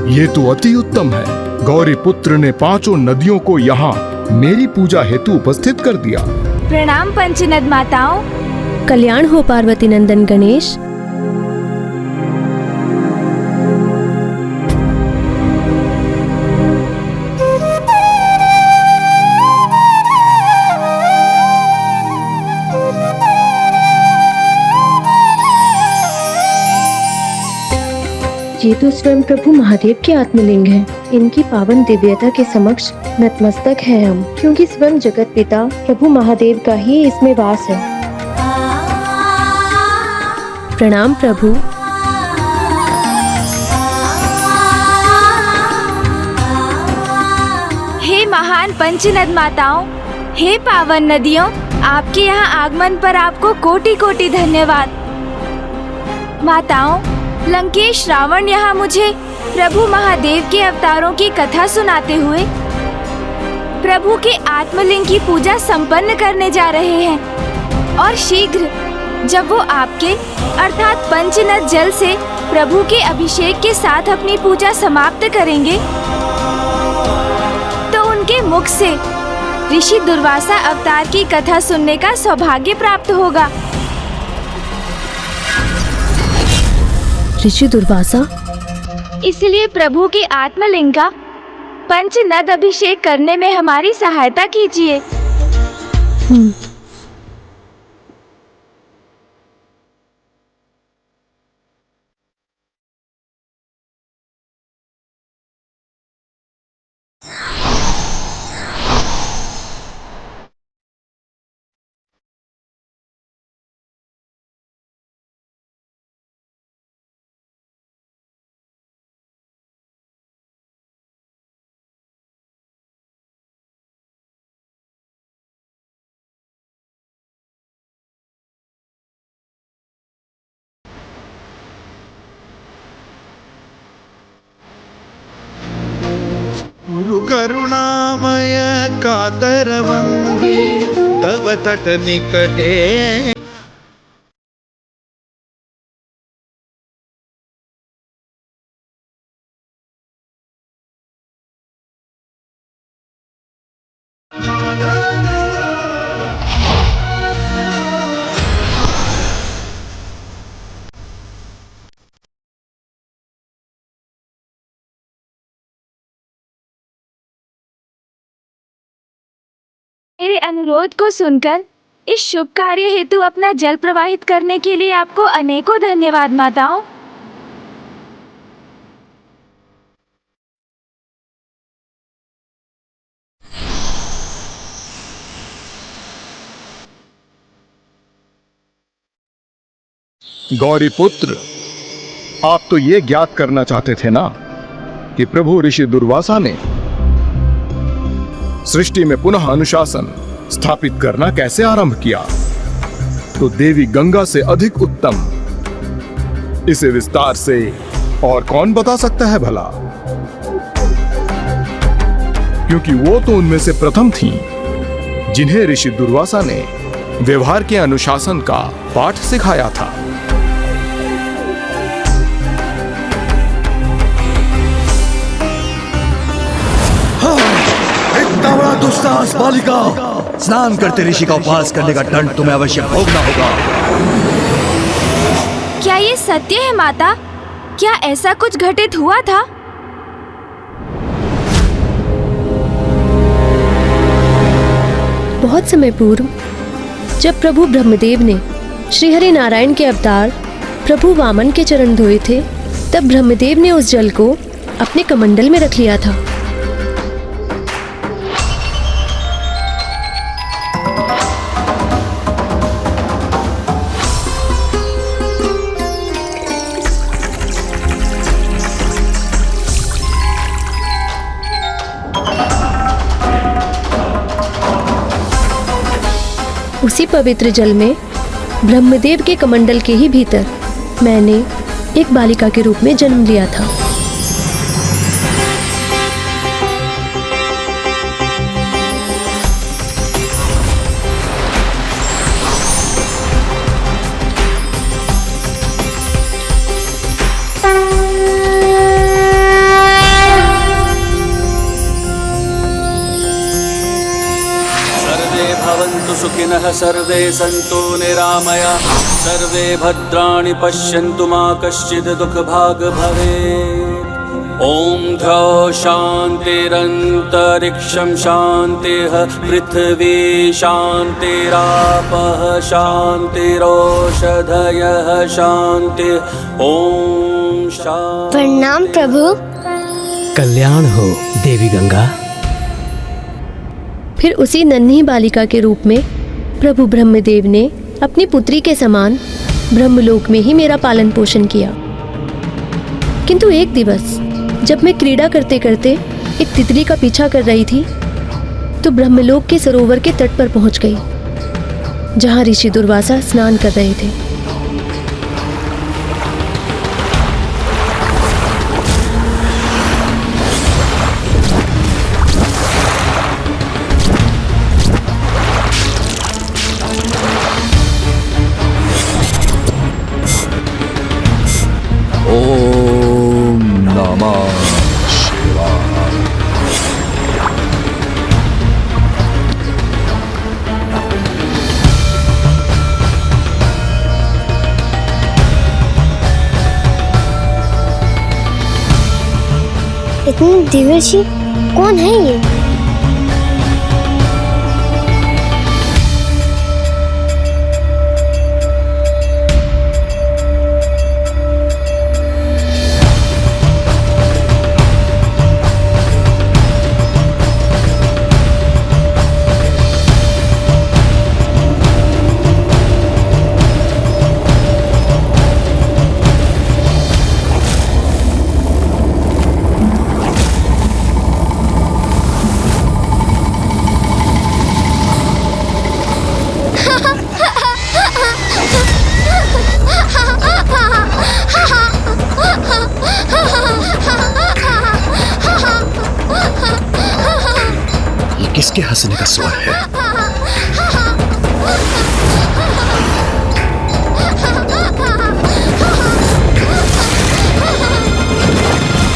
ये तो अति उत्तम है। गौरी पुत्र ने 5 नदियों को यहाँ मेरी पूजा हेतु उपस्थित कर दिया। प्रणाम पंचनद माताओं। कल्याण हो पार्वती नंदन गणेश। ये तो स्वयं प्रभु महादेव के आत्मलिंग है। इनकी पावन दिव्यता के समक्ष नतमस्तक है हम, क्योंकि स्वयं जगत पिता प्रभु महादेव का ही इसमें वास है। प्रणाम प्रभु। हे महान पंचनद माताओं, हे पावन नदियों, आपके यहाँ आगमन पर आपको कोटि कोटि धन्यवाद। माताओं, लंकेश रावण यहाँ मुझे प्रभु महादेव के अवतारों की कथा सुनाते हुए प्रभु के आत्मलिंग की पूजा संपन्न करने जा रहे हैं, और शीघ्र जब वो आपके अर्थात पंचनद जल से प्रभु के अभिषेक के साथ अपनी पूजा समाप्त करेंगे, तो उनके मुख से ऋषि दुर्वासा अवतार की कथा सुनने का सौभाग्य प्राप्त होगा। ऋषि दुर्वासा? इसलिए प्रभु के आत्मलिंग का पंचनद अभिषेक करने में हमारी सहायता कीजिए। करुणामय कातरवन्दी तव तट निकटे। मेरे अनुरोध को सुनकर इस शुभ कार्य हेतु अपना जल प्रवाहित करने के लिए आपको अनेकों धन्यवाद माताओं। गौरी पुत्र, आप तो ये ज्ञात करना चाहते थे ना कि प्रभु ऋषि दुर्वासा ने सृष्टि में पुनः अनुशासन स्थापित करना कैसे आरंभ किया। तो देवी गंगा से अधिक उत्तम इसे विस्तार से और कौन बता सकता है भला, क्योंकि वो तो उनमें से प्रथम थीं जिन्हें ऋषि दुर्वासा ने व्यवहार के अनुशासन का पाठ सिखाया था। इतना बड़ा दुस्साहस बालिका, स्नान करते ऋषि का उपवास करने का दंड तुम्हें अवश्य भोगना होगा। क्या ये सत्य है माता? क्या ऐसा कुछ घटित हुआ था? बहुत समय पूर्व जब प्रभु ब्रह्मदेव ने श्रीहरि नारायण के अवतार प्रभु वामन के चरण धोए थे, तब ब्रह्मदेव ने उस जल को अपने कमंडल में रख लिया था। उसी पवित्र जल में ब्रह्मदेव के कमंडल के ही भीतर मैंने एक बालिका के रूप में जन्म लिया था। भवन्तु सुखिनः सर्वे सन्तु निरामया सर्वे भद्राणि पश्यन्तु मा कश्चित् दुःखभाग् भवेत्। ॐ ध्रौ शान्तिरन्तरिक्षं शान्तिः पृथिवी शान्तिरापः शान्तिरोषधयः शान्तिः। ॐ शान्ति। प्रणाम प्रभु। कल्याण हो देवी गंगा। फिर उसी नन्ही बालिका के रूप में प्रभु ब्रह्मदेव ने अपनी पुत्री के समान ब्रह्मलोक में ही मेरा पालन पोषण किया। किंतु एक दिवस जब मैं क्रीड़ा करते करते एक तितली का पीछा कर रही थी, तो ब्रह्मलोक के सरोवर के तट पर पहुंच गई, जहां ऋषि दुर्वासा स्नान कर रहे थे। ओम नमः शिवाय। इतनी दिव्यशी कौन है ये? किसके हंसने का स्वर है?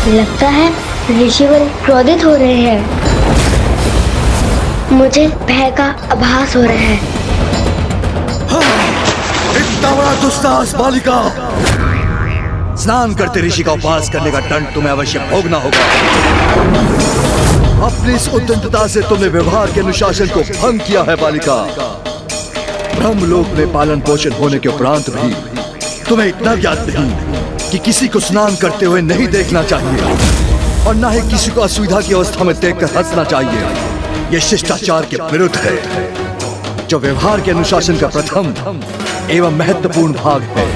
लगता है ऋषिवर क्रोधित हो रहे हैं। मुझे भय का आभास हो रहा है। इतना बड़ा दुस्साहस बालिका! स्नान करते ऋषि का उपवास करने का दंड तुम्हें अवश्य भोगना होगा। अपनी इस उद्दंडता से तुमने व्यवहार के अनुशासन को भंग किया है बालिका। ब्रह्मलोक में पालन पोषण होने के उपरांत भी तुम्हें इतना ज्ञात नहीं कि किसी को स्नान करते हुए नहीं देखना चाहिए और न ही किसी को असुविधा की अवस्था में देखकर हंसना चाहिए। यह शिष्टाचार के विरुद्ध है, जो व्यवहार के अनुशासन का प्रथम एवं महत्वपूर्ण भाग है।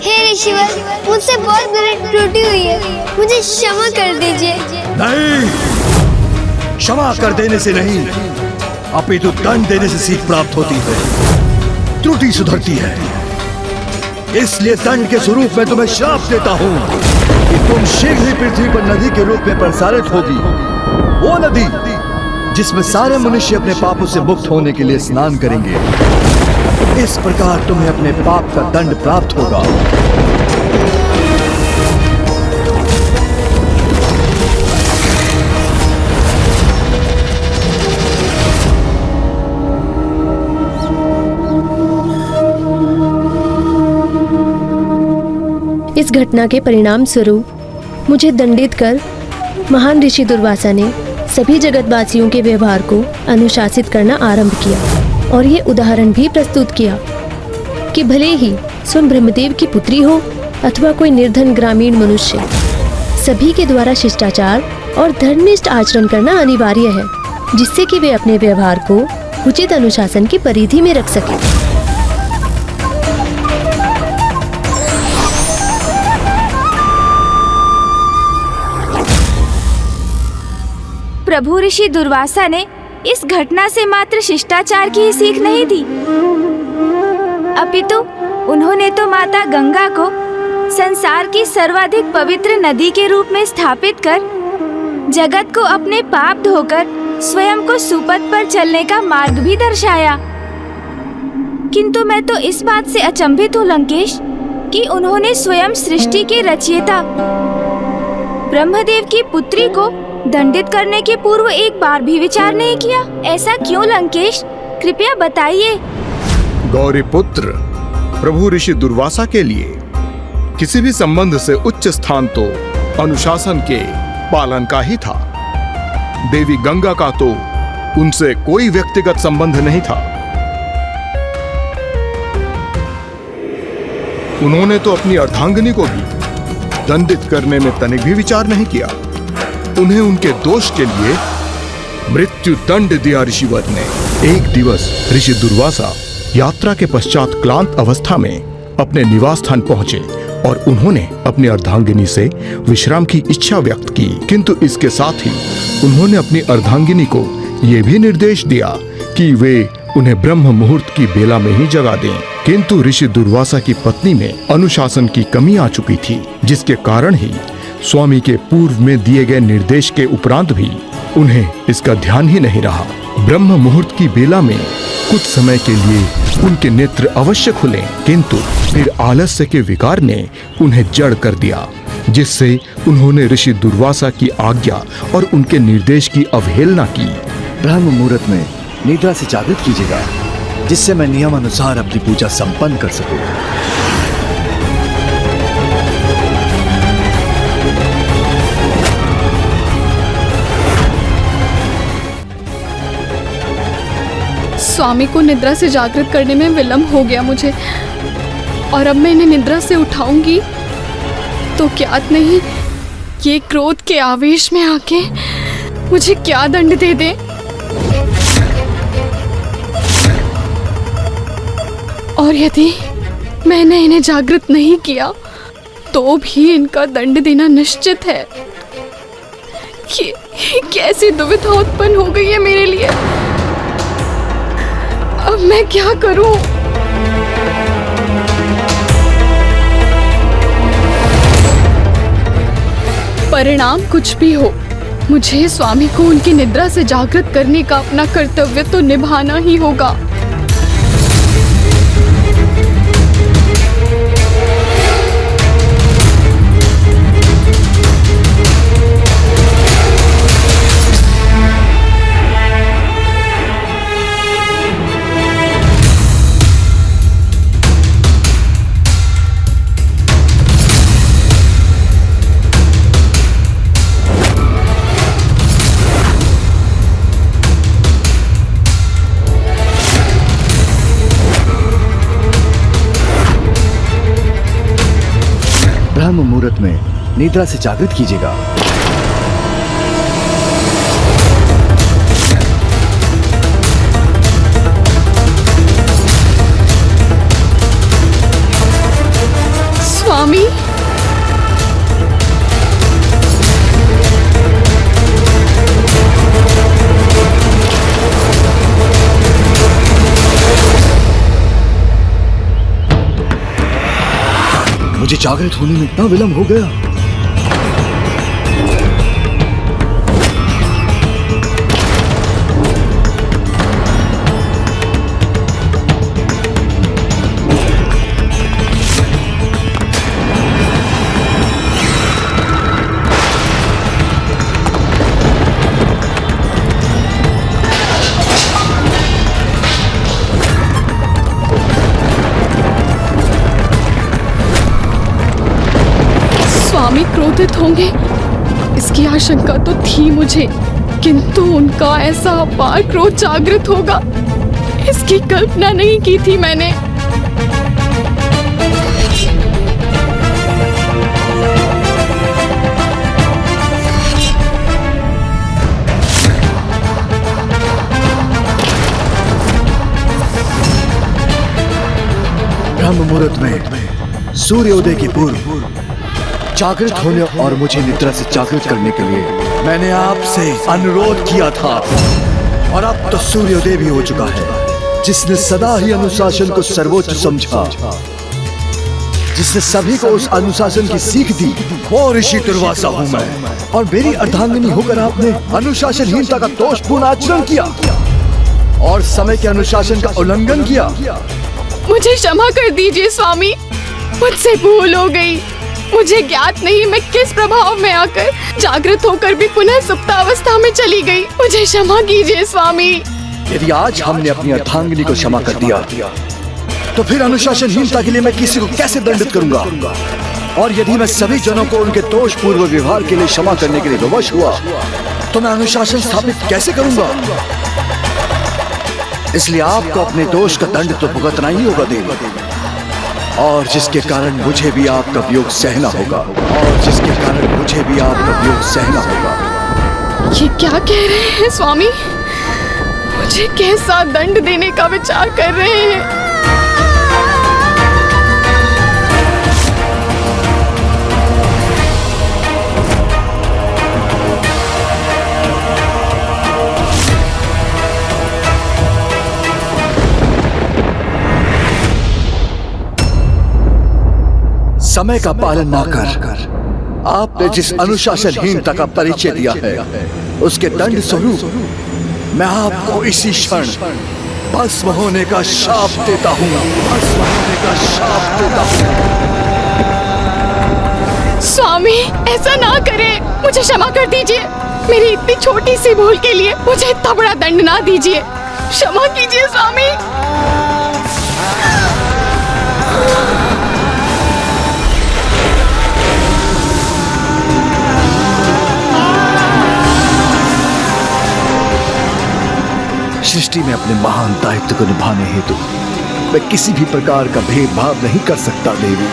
हे ऋषिवर, मुझसे बहुत बड़ी त्रुटि हुई है, मुझे क्षमा कर दीजिए। नहीं, क्षमा कर देने से नहीं, अपितु दंड देने से सीख प्राप्त होती है। त्रुटि सुधरती है, इसलिए दंड के स्वरूप में तुम्हें श्राप देता हूँ कि तुम शीघ्र ही पृथ्वी पर नदी के रूप में प्रसारित होगी। वो नदी जिसमें सारे मनुष्य अपने पापों से मुक्त होने के लिए स्नान करेंगे। इस प्रकार तुम्हें अपने पाप का दंड प्राप्त होगा। इस घटना के परिणाम स्वरूप मुझे दंडित कर महान ऋषि दुर्वासा ने सभी जगतवासियों के व्यवहार को अनुशासित करना आरंभ किया और ये उदाहरण भी प्रस्तुत किया कि भले ही स्वयं ब्रह्मदेव की पुत्री हो अथवा कोई निर्धन ग्रामीण मनुष्य, सभी के द्वारा शिष्टाचार और धर्मनिष्ठ आचरण करना अनिवार्य है, जिससे कि वे अपने व्यवहार को उचित अनुशासन की परिधि में रख सकें। प्रभु ऋषि दुर्वासा ने इस घटना से मात्र शिष्टाचार की ही सीख नहीं दी, अपितु उन्होंने तो माता गंगा को संसार की सर्वाधिक पवित्र नदी के रूप में स्थापित कर जगत को अपने पाप धोकर स्वयं को सुपथ पर चलने का मार्ग भी दर्शाया। किंतु मैं तो इस बात से अचंभित हूँ लंकेश कि उन्होंने स्वयं सृष्टि के रचयिता ब्रह्मदेव की पुत्री को दंडित करने के पूर्व एक बार भी विचार नहीं किया। ऐसा क्यों लंकेश, कृपया बताइए। गौरी पुत्र, प्रभु ऋषि दुर्वासा के लिए किसी भी संबंध से उच्च स्थान तो अनुशासन के पालन का ही था। देवी गंगा का तो उनसे कोई व्यक्तिगत संबंध नहीं था। उन्होंने तो अपनी अर्धांगिनी को भी दंडित करने में तनिक भी विचार नहीं किया। उन्हें उनके दोष के लिए मृत्यु दंड दिया ऋषिवर ने। एक दिवस ऋषि दुर्वासा यात्रा के पश्चात क्लांत अवस्था में अपने निवास स्थान पहुंचे और उन्होंने अपनी अर्धांगिनी से विश्राम की इच्छा व्यक्त की, किंतु इसके साथ ही उन्होंने अपनी अर्धांगिनी को यह भी निर्देश दिया कि वे उन्हें ब्रह्म मुहूर्त की बेला में ही जगा दें। किंतु ऋषि दुर्वासा की पत्नी में अनुशासन की कमी आ चुकी थी, जिसके कारण ही स्वामी के पूर्व में दिए गए निर्देश के उपरांत भी उन्हें इसका ध्यान ही नहीं रहा। ब्रह्म मुहूर्त की बेला में कुछ समय के लिए उनके नेत्र अवश्य खुले, किंतु फिर आलस्य के विकार ने उन्हें जड़ कर दिया, जिससे उन्होंने ऋषि दुर्वासा की आज्ञा और उनके निर्देश की अवहेलना की। ब्रह्म मुहूर्त में निद्रा से जागृत कीजिएगा, जिससे मैं नियम अनुसार अपनी पूजा संपन्न कर सकूं। स्वामी को निद्रा से जागृत करने में विलंब हो गया मुझे, और अब मैं इन्हें निद्रा से उठाऊंगी तो ज्ञात नहीं ये क्रोध के आवेश में आके मुझे क्या दंड दे दें। और यदि मैंने इन्हें जागृत नहीं किया तो भी इनका दंड देना निश्चित है। ये कैसी दुविधा उत्पन्न हो गई है मेरे लिए। अब मैं क्या करूं? परिणाम कुछ भी हो, मुझे स्वामी को उनकी निद्रा से जागृत करने का अपना कर्तव्य तो निभाना ही होगा। ब्रह्म मुहूर्त में निद्रा से जागृत कीजिएगा। स्वामी, मुझे जागृत होने में इतना विलंब हो गया। स्वामी क्रोधित होंगे, इसकी आशंका तो थी मुझे, किंतु उनका ऐसा अपार क्रोध जागृत होगा, इसकी कल्पना नहीं की थी मैंने। ब्रह्म मुहूर्त में सूर्योदय के पूर्व जागृत होने और मुझे निद्रा से जागृत करने के लिए मैंने आपसे अनुरोध किया था, और अब तो सूर्योदय भी हो चुका है। जिसने सदा ही अनुशासन को सर्वोच्च समझा, जिसने सभी को उस अनुशासन की सीख दी, वो ऋषि दुर्वासा हूं मैं। और मेरी अर्धांगिनी होकर आपने अनुशासनहीनता का दोषपूर्ण आचरण किया और समय के अनुशासन का उल्लंघन किया। मुझे क्षमा कर दीजिए स्वामी, मुझसे भूल हो गई। मुझे ज्ञात नहीं मैं किस प्रभाव में आकर जागृत होकर भी पुनः सुप्तावस्था में चली गई। मुझे क्षमा कीजिए स्वामी। यदि आज हमने अपनी अर्धांगिनी को क्षमा कर दिया, तो फिर अनुशासनहीनता के लिए मैं किसी को कैसे दंडित करूंगा? और यदि मैं सभी जनों को उनके दोषपूर्ण व्यवहार के लिए क्षमा करने के लिए विवश हुआ, तो मैं अनुशासन स्थापित कैसे करूंगा? इसलिए आपको अपने दोष का दंड तो भुगतना ही होगा देवी, और जिसके कारण मुझे भी आपका वियोग सहना होगा, और जिसके कारण मुझे भी आपका वियोग सहना होगा। ये क्या कह रहे हैं स्वामी? मुझे कैसा दंड देने का विचार कर रहे हैं? समय का पालन न कर आपने जिस अनुशासनहीनता का परिचय दिया है, उसके दंड स्वरूप मैं आपको इसी क्षण भस्म होने का शाप देता हूँ। भस्म होने का शाप देता हूँ। स्वामी, ऐसा ना करें, मुझे क्षमा कर दीजिए। मेरी इतनी छोटी सी भूल के लिए मुझे इतना बड़ा दंड ना दीजिए। क्षमा कीजिए स्वामी। सृष्टि में अपने महान दायित्व को निभाने हेतु मैं किसी भी प्रकार का भेदभाव नहीं कर सकता देवी।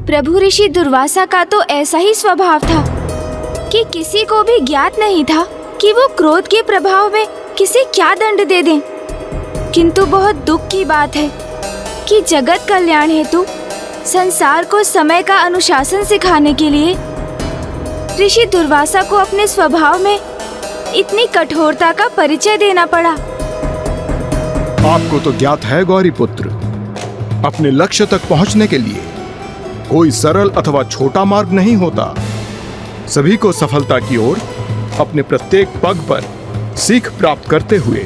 प्रभु ऋषि दुर्वासा का तो ऐसा ही स्वभाव था कि किसी को भी ज्ञात नहीं था कि वो क्रोध के प्रभाव में किसे क्या दंड दे दें। किंतु बहुत दुख की बात है कि जगत कल्याण हेतु संसार को समय का अनुशासन सिखाने के लिए ऋषि दुर्वासा को अपने स्वभाव में इतनी कठोरता का परिचय देना पड़ा। आपको तो ज्ञात है गौरी पुत्र, अपने लक्ष्य तक पहुंचने के लिए कोई सरल अथवा छोटा मार्ग नहीं होता। सभी को सफलता की ओर अपने प्रत्येक पग पर सीख प्राप्त करते हुए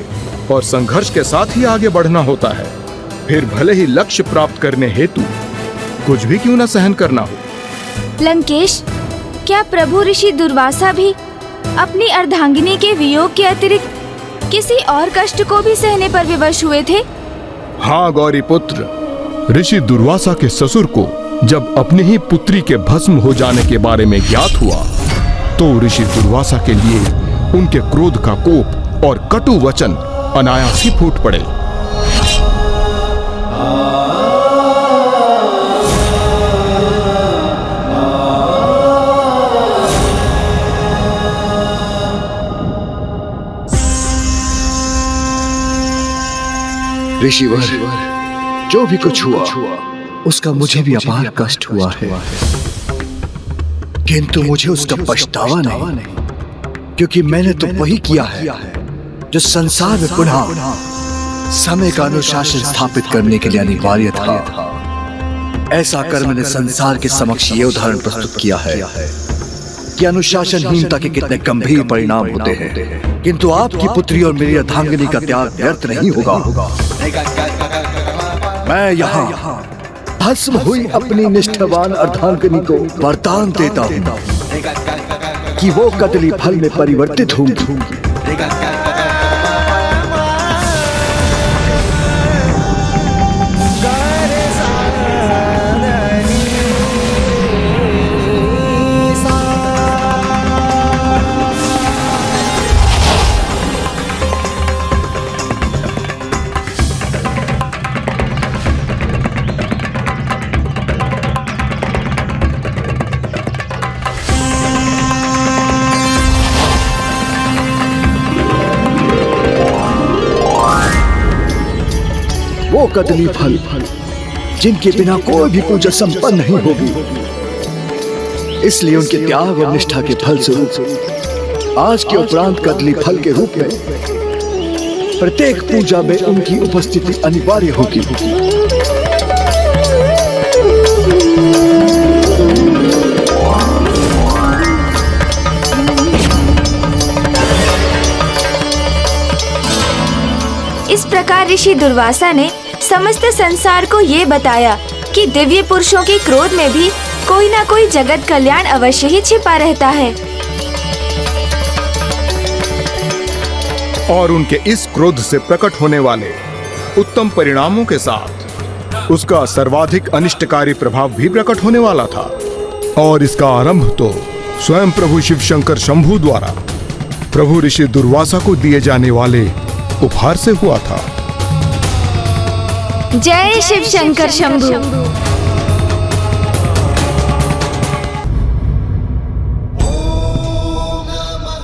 और संघर्ष के साथ ही आगे बढ़ना होता है। फिर भले ही लक्ष्य प्राप्त करने हेतु कुछ भी क्यों न सहन करना हो। लंकेश, क्या प्रभु ऋषि दुर्वासा भी अपनी अर्धांगिनी के वियोग के अतिरिक्त किसी और कष्ट को भी सहने पर विवश हुए थे? हाँ गौरी पुत्र, ऋषि दुर्वासा के ससुर को जब अपनी ही पुत्री के भस्म हो जाने के बारे में ज्ञात हुआ तो ऋषि दुर्वासा के लिए उनके क्रोध का कोप और कटु वचन अनायास ही फूट पड़े। ऋषिवर, जो भी कुछ हुआ उसका मुझे भी अपार कष्ट हुआ है, किंतु मुझे उसका पछतावा नहीं, क्योंकि मैंने तो वही किया है जो संसार में पुनः समय का अनुशासन स्थापित करने के लिए अनिवार्य था। ऐसा कर मैंने संसार के समक्ष ये उदाहरण प्रस्तुत किया है कि अनुशासनहीनता के कितने गंभीर परिणाम होते हैं, किंतु आपकी पुत्री और मेरी अर्धांगिनी का त्याग व्यर्थ नहीं होगा। मैं यहाँ भस्म हुई अपनी निष्ठावान अर्धांगिनी को वरदान देता हूँ कि वो कदली फल में परिवर्तित होंगी। वो कदली फल जिनके बिना कोई भी पूजा संपन्न नहीं होगी, इसलिए उनके त्याग और निष्ठा के फल स्वरूप आज के उपरांत कदली फल के रूप में प्रत्येक पूजा में उनकी उपस्थिति अनिवार्य होगी। इस प्रकार ऋषि दुर्वासा ने समस्त संसार को ये बताया कि दिव्य पुरुषों के क्रोध में भी कोई ना कोई जगत कल्याण अवश्य ही छिपा रहता है, और उनके इस क्रोध से प्रकट होने वाले उत्तम परिणामों के साथ उसका सर्वाधिक अनिष्टकारी प्रभाव भी प्रकट होने वाला था। और इसका आरंभ तो स्वयं प्रभु शिव शंकर शंभु द्वारा प्रभु ऋषि दुर्वासा को दिए जाने वाले उपहार से हुआ था। जय शिव शंकर शंभु।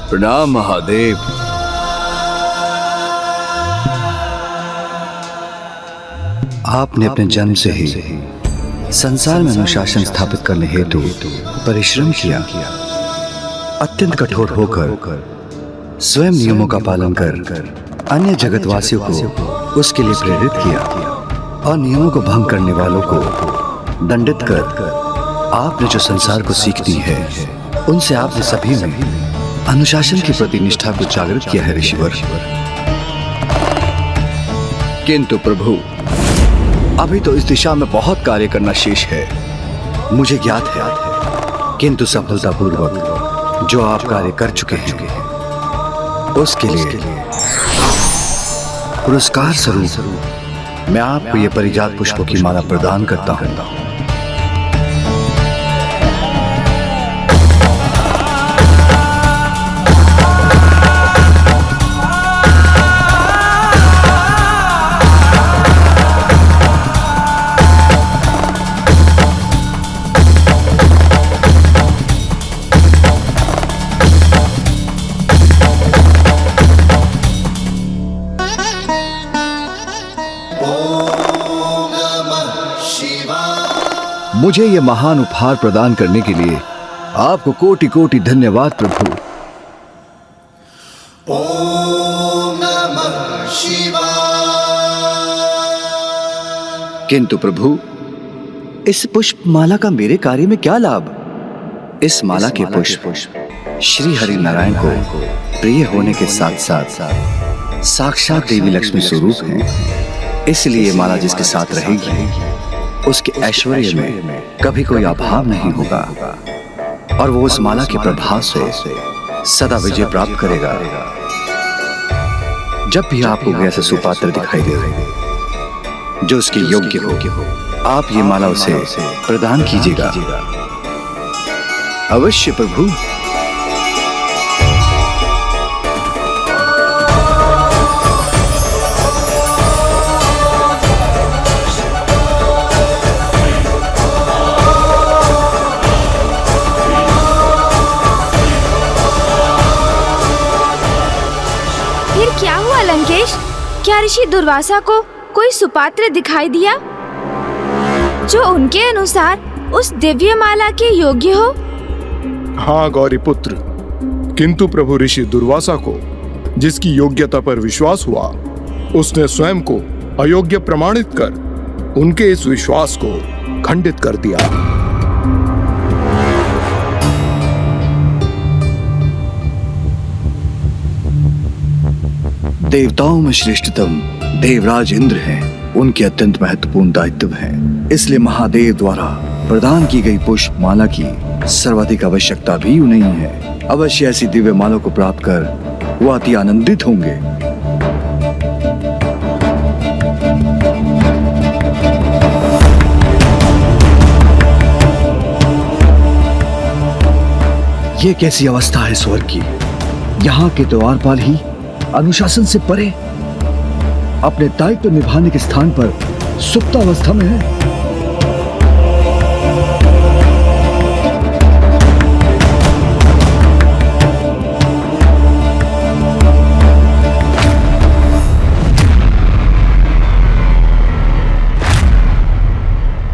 प्रणाम महादेव। आपने अपने जन्म से ही संसार में अनुशासन स्थापित करने हेतु परिश्रम किया, अत्यंत कठोर होकर स्वयं नियमों का पालन कर अन्य जगतवासियों को उसके लिए प्रेरित किया, और नियमों को भंग करने वालों को दंडित कर आपने जो संसार को सीख दी है, उनसे आपने सभी में अनुशासन के प्रति निष्ठा को जागृत किया है ऋषिवर। किंतु प्रभु, अभी तो इस दिशा में बहुत कार्य करना शेष है, मुझे ज्ञात है, किंतु सफलतापूर्वक जो आप कार्य कर चुके हैं उसके लिए पुरस्कार स्वरूप मैं आपको ये परिजात पुष्पों की माला प्रदान करता हूँ। मुझे ये महान उपहार प्रदान करने के लिए आपको कोटि कोटि धन्यवाद प्रभु। ओम नमः शिवाय। किंतु प्रभु, इस पुष्प माला का मेरे कार्य में क्या लाभ? इस माला के पुष्प श्री हरि नारायण को प्रिय होने के साथ साथ साक्षात देवी लक्ष्मी स्वरूप हैं। इसलिए माला जिसके साथ रहेगी उसके ऐश्वर्य में कभी कोई अभाव नहीं होगा और वो उस माला के प्रभाव से सदा विजय प्राप्त करेगा। जब भी आपको कोई ऐसा सुपात्र दिखाई दे जो उसके योग्य हो, आप ये माला उसे प्रदान कीजिएगा। अवश्य प्रभु। फिर क्या हुआ लंकेश? क्या ऋषि दुर्वासा को कोई सुपात्र दिखाई दिया जो उनके अनुसार उस दिव्य माला के योग्य हो? हाँ गौरी पुत्र, किंतु प्रभु ऋषि दुर्वासा को जिसकी योग्यता पर विश्वास हुआ, उसने स्वयं को अयोग्य प्रमाणित कर उनके इस विश्वास को खंडित कर दिया। देवताओं में श्रेष्ठतम देवराज इंद्र हैं। उनके अत्यंत महत्वपूर्ण दायित्व हैं। इसलिए महादेव द्वारा प्रदान की गई पुष्प माला की सर्वाधिक आवश्यकता भी उन्हें है। अवश्य ऐसी दिव्य माला को प्राप्त कर वो अति आनंदित होंगे। ये कैसी अवस्था है स्वर्ग की? यहाँ के द्वारपाल ही अनुशासन से परे अपने दायित्व निभाने के स्थान पर सुप्त अवस्था में है।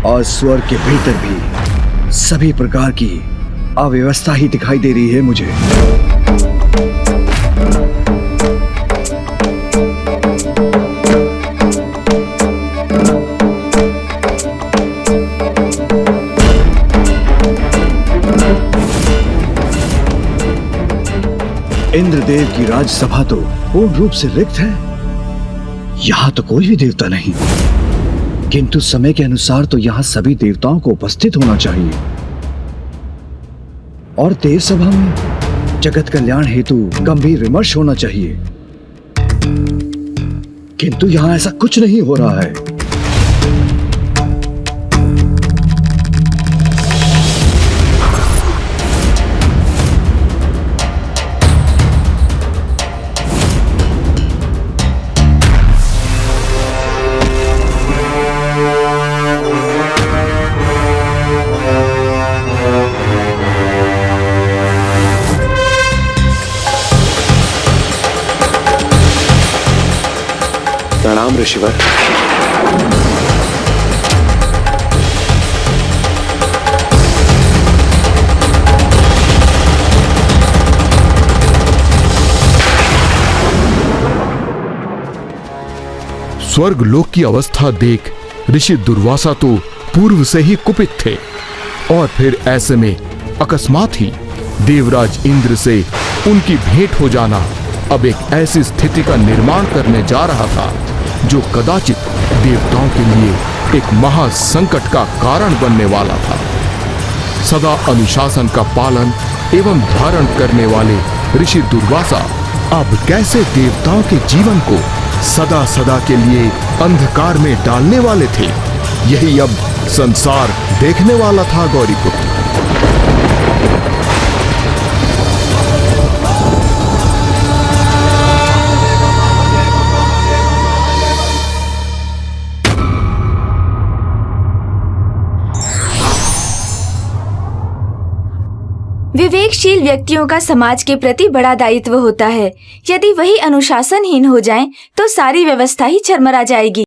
और स्वर्ग के भीतर भी सभी प्रकार की अव्यवस्था ही दिखाई दे रही है मुझे। इंद्रदेव की राजसभा तो पूर्ण रूप से रिक्त है। यहां तो कोई भी देवता नहीं, किंतु समय के अनुसार तो यहां सभी देवताओं को उपस्थित होना चाहिए और देव सभा में जगत कल्याण हेतु गंभीर विमर्श होना चाहिए, किंतु यहां ऐसा कुछ नहीं हो रहा है। प्रणाम ऋषिवर। स्वर्ग लोक की अवस्था देख ऋषि दुर्वासा तो पूर्व से ही कुपित थे और फिर ऐसे में अकस्मात ही देवराज इंद्र से उनकी भेंट हो जाना अब एक ऐसी स्थिति का निर्माण करने जा रहा था जो कदाचित देवताओं के लिए एक महासंकट का कारण बनने वाला था। सदा अनुशासन का पालन एवं धारण करने वाले ऋषि दुर्वासा अब कैसे देवताओं के जीवन को सदा सदा के लिए अंधकार में डालने वाले थे, यही अब संसार देखने वाला था गौरीपुत्र। विवेकशील व्यक्तियों का समाज के प्रति बड़ा दायित्व होता है। यदि वही अनुशासनहीन हो जाएं, तो सारी व्यवस्था ही चरमरा जाएगी।